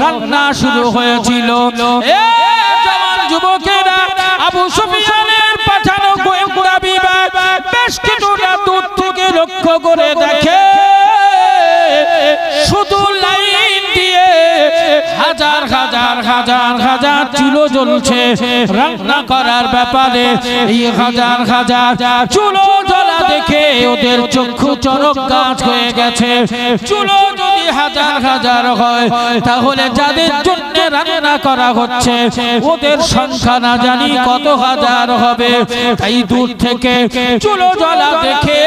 রান্না শুরু হয়েছিল। জওয়ান যুবকেরা আবু সুফিয়ানের পাঠানো গোয়েন্দা বিভাগ বেশ কিছুটা দূর থেকে লক্ষ্য করে দেখে শুধু হাজার হাজার চুলো জ্বলছে রান্না করার ব্যাপারে। এই হাজার হাজার চুলো জ্বলা দেখে ওদের চক্ষু চরক গাছ হয়ে গেছে। চুলো যদি হাজার হাজার হয় তাহলে যাদের জন্য রান্না করা হচ্ছে ওদের সংখ্যা না জানি কত হাজার হবে। তাই দূর থেকে চুলো জ্বলা দেখে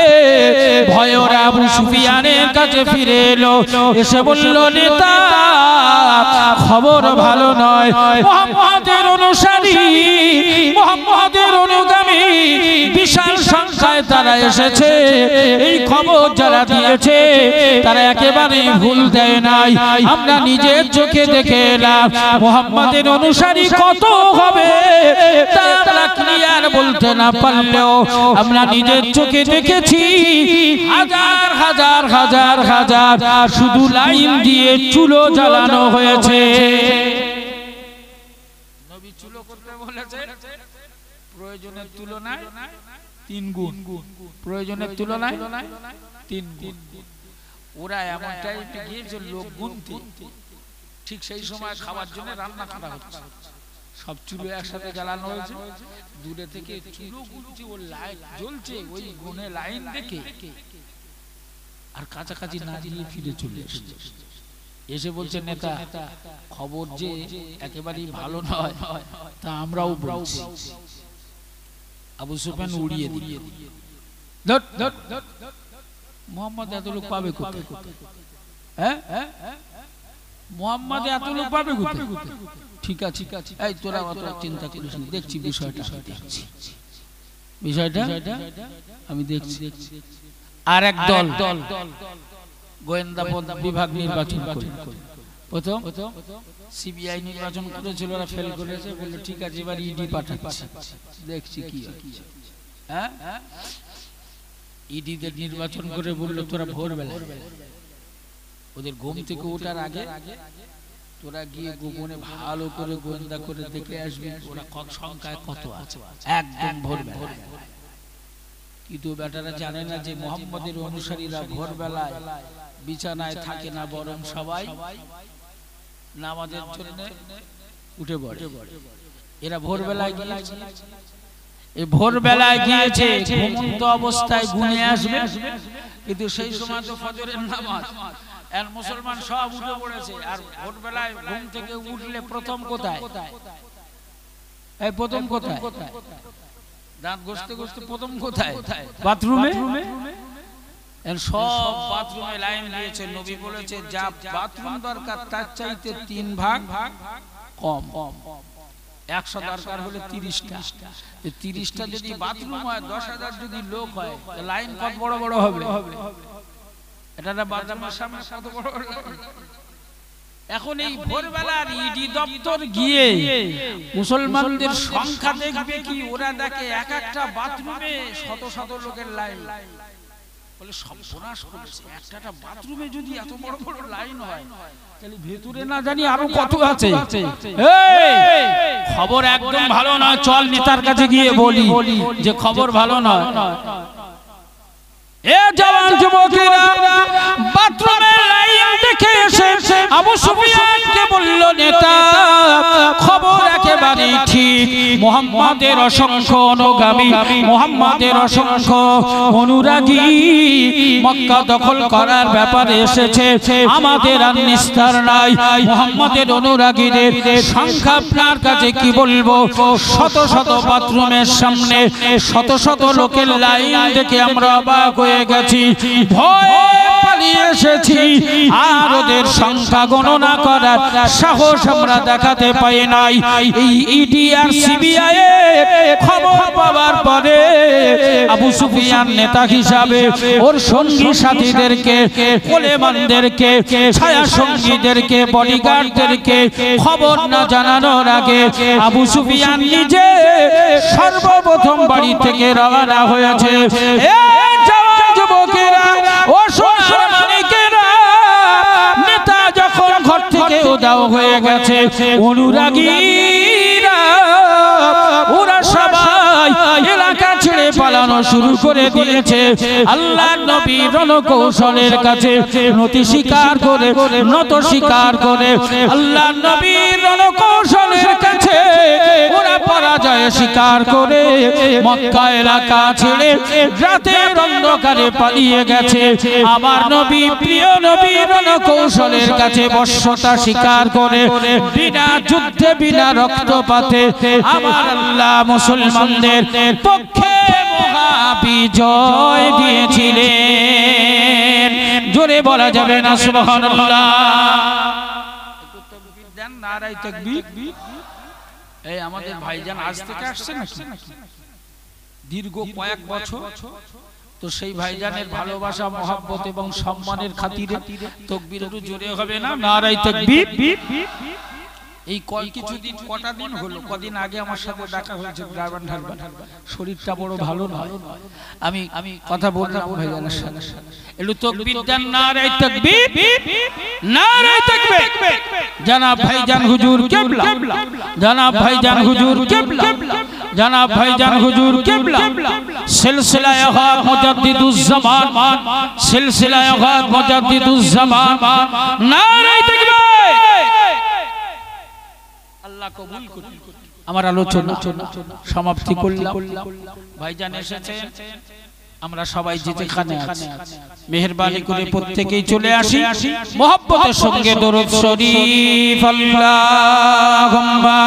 ভয়ের আবু সুফিয়ানের কাছে ফিরে এলো, এসে বলল, নেতা খবর ভালো নয়। মুহাম্মাদের অনুসারী, মুহাম্মাদের অনুগামী বিশাল সংখ্যায় তারা এসেছে। এই খবর যারা দিয়েছে তারা একেবারে ভুল দেয় নাই। আমরা নিজের চোখে দেখে এলাম মুহাম্মাদের অনুসারী কত হবে তা আমরা ক্লিয়ার বলতে না পারলেও আমরা নিজের চোখে দেখেছি হাজার হাজার হাজার হাজার শুধু লাইন দিয়ে চুলো জ্বালানো হয়েছে। নবী চুলো করতে বলেছে প্রয়োজনের তুলনায় 3 গুণ, প্রয়োজনের তুলনায় 3 গুণ। ওরা এমন টাইপে গিয়েছে লোক গুনতে, ঠিক সেই সময় খাবার জন্য রান্না করা হচ্ছে, সব চুলো একসাথে জ্বালানো হয়েছে। দূরে থেকে চুলো গুনছে, ওর লাইট জ্বলছে, ওই গুনে লাইন দেখে আর কাছাকাছি না দিয়ে ফিরে চলে এসেছে। এসে বলছে, নেতা খবর যে একেবারেই ভালো নয় তা আমরাও বলছি। আবু সুফিয়ান উড়িয়ে দিয়ে মুহাম্মদ এত লোক পাবে কোথায়? হ্যাঁ, মুহাম্মদ এত লোক পাবে কোথায়? ঠিক আছে, এই তোরা অত চিন্তা করিস না, দেখছি বিষয়টা, বিষয়টা আমি দেখছি। আর এক দল গোয়েন্দা বিভাগ নির্বাচন করে, প্রথম সিবিআই নির্বাচন করেছিল, ওরা ফেল করেছে, বললো ঠিক আছে এবার ইডি পাঠাচ্ছে, দেখছি কি হচ্ছে। হ্যাঁ, ইডিদের নির্বাচন করে বললো তোরা ভোরবেলা ওদের ঘুম থেকে ওঠার আগে তোরা গিয়ে গোপনে ভালো করে গোয়েন্দা করে দেখে আসবি ওরা কত সংখ্যায় কত আছে, একদম ভোরবেলা। কিন্তু বেটারা জানে না যে মুহাম্মদের অনুসারীরা ভোরবেলায় বিছানায় থাকে না, বরং সবাই নামাজের জন্য উঠে পড়ে। এরা ভোরবেলায় গিয়েছে, এই ভোরবেলায় গিয়েছে ঘুমন্ত অবস্থায় গুনে আসবে, কিন্তু সেই সময় তো ফজরের নামাজ, আর মুসলমান সব উঠে পড়েছে। আর ভোরবেলায় ঘুম থেকে উঠলে প্রথম কোথায়? এই প্রথম কোথায়? দাঁত ঘষতে ঘষতে প্রথম কোথায়? বাথরুমে। সব বাথরুমে লাইন দিয়েছে। নবী বলেছে যা বাথরুম দরকার তার চাইতে 3 ভাগ কম। 100 দরকার হলে 30টা। 30টা যদি বাথরুম হয়, 10,000 যদি লোক হয়, লাইন কত বড় বড় হবে? এটা না বাথরুমের সামনে কত বড় বড়। এখন এই ভোরবেলার ইডি দপ্তর গিয়ে মুসলমানদের সংখ্যা দেখবে কি? ওরা দেখে এক একটা বাথরুমে শত শত লোকের লাইন। বলে সর্বনাশ করেছে, একটা বাথরুমে যদি এত বড় বড় লাইন হয় তাহলে ভেতরে না জানি আরো কত আছে। খবর একদম ভালো নয়, চল নেতার কাছে গিয়ে বলি যে খবর ভালো নয়। এ জওয়ান যুবকেরা বাথরুমের লাইন দেখে এসে আবু সুফিয়ানকে বলল, নেতা খবর একেবারে ঠিক, মুহাম্মাদের অসংখ্য অনুগামী, মুহাম্মাদের অসংখ্য অনুরাগী মক্কা দখল করার ব্যাপারে এসেছে। আমাদের আর নিস্তার নাই। মুহাম্মাদের অনুরাগীদের সংখ্যা আপনার কাছে কি বলবো? শত শত বাথরুমের সামনে শত শত লোকের লাইন দেখে আমরা অবাক হয়ে গেছি, ভয়ে পালিয়ে এসেছি। আর ওদের সংখ্যা গণনা করার সাহস আমরা দেখাতে পাই নাই। এই ইডি আর সিবিআই খবর পাওয়ার পরে আবু সুফিয়ান নেতা হিসাবে ওর সঙ্গী সাথীদেরকে, কোলেমানদেরকে, ছায়া সঙ্গীদেরকে, বডিগার্ডদেরকে খবর না জানানোর আগে আবু সুফিয়ান নিজে সর্বপ্রথম বাড়ি থেকে রওনা হয়েছে। যুবকেরা ও সোনার মানিকেরা, নেতা যখন ঘর থেকে উধাও হয়ে গেছে, অনুরাগীরা ওরা সবাই এলাকা ছেড়ে পালানো শুরু করে দিয়েছে। আল্লাহ নবী রণকৌশলের কাছে নতি স্বীকার করে নত স্বীকার করে আল্লাহ নবী রণকৌশলের কাছে ওরা পরাজয় স্বীকার করে মক্কা এলাকা ছেড়ে রাতের অন্ধকারে পালিয়ে গেছে। আমার নবী প্রিয় নবী রণকৌশলের কাছে বশ্যতা স্বীকার করে বিনা যুদ্ধে বিনা রক্তপাতে আমার আল্লাহ মুসলমানদের পক্ষে মহাবিজয় দিয়েছিলেন। জোরে বলা যাবে না সুবহানাল্লাহ? নারায়ে তাকবীর। এই আমাদের ভাইজান আজ থেকে আসছে নাকি দীর্ঘ কয়েক বছর, তো সেই ভাইজানের ভালোবাসা মহব্বত এবং সম্মানের খাতিরে তাকবীর একটু জোরে হবে না? নারায়ে তাকবীর। এই কিছুদিন কটা দিন হলো, কদিন আগে আমার সাথে দেখা হয়েছে ড্রাইভার ঢালবা, শরীরটা বড় ভালো না, আমি কথা বললাম ভাইজানের সাথে, একটু তাকবীর দেন। নারায়ে তাকবীর, নারায়ে তাকবীর। জনাব ভাইজান হুজুর কিবলা, জনাব ভাইজান হুজুর কিবলা, জনাব ভাইজান হুজুর কিবলা সিলসিলায়ে গাদ মুজাদ্দিদুজ জামান, সিলসিলায়ে গাদ মুজাদ্দিদুজ জামান। নারায়ে তাকবীর। আল্লাহ কবুল করুন। আমার আলোচনা সমাপ্তি করলাম। ভাইজান এসেছে, আমরা সবাই যেখানে আছি মেহেরবানি করে প্রত্যেকেই চলে আসি মহব্বতের সঙ্গে দরুদ শরীফ আল্লাহুম্মা।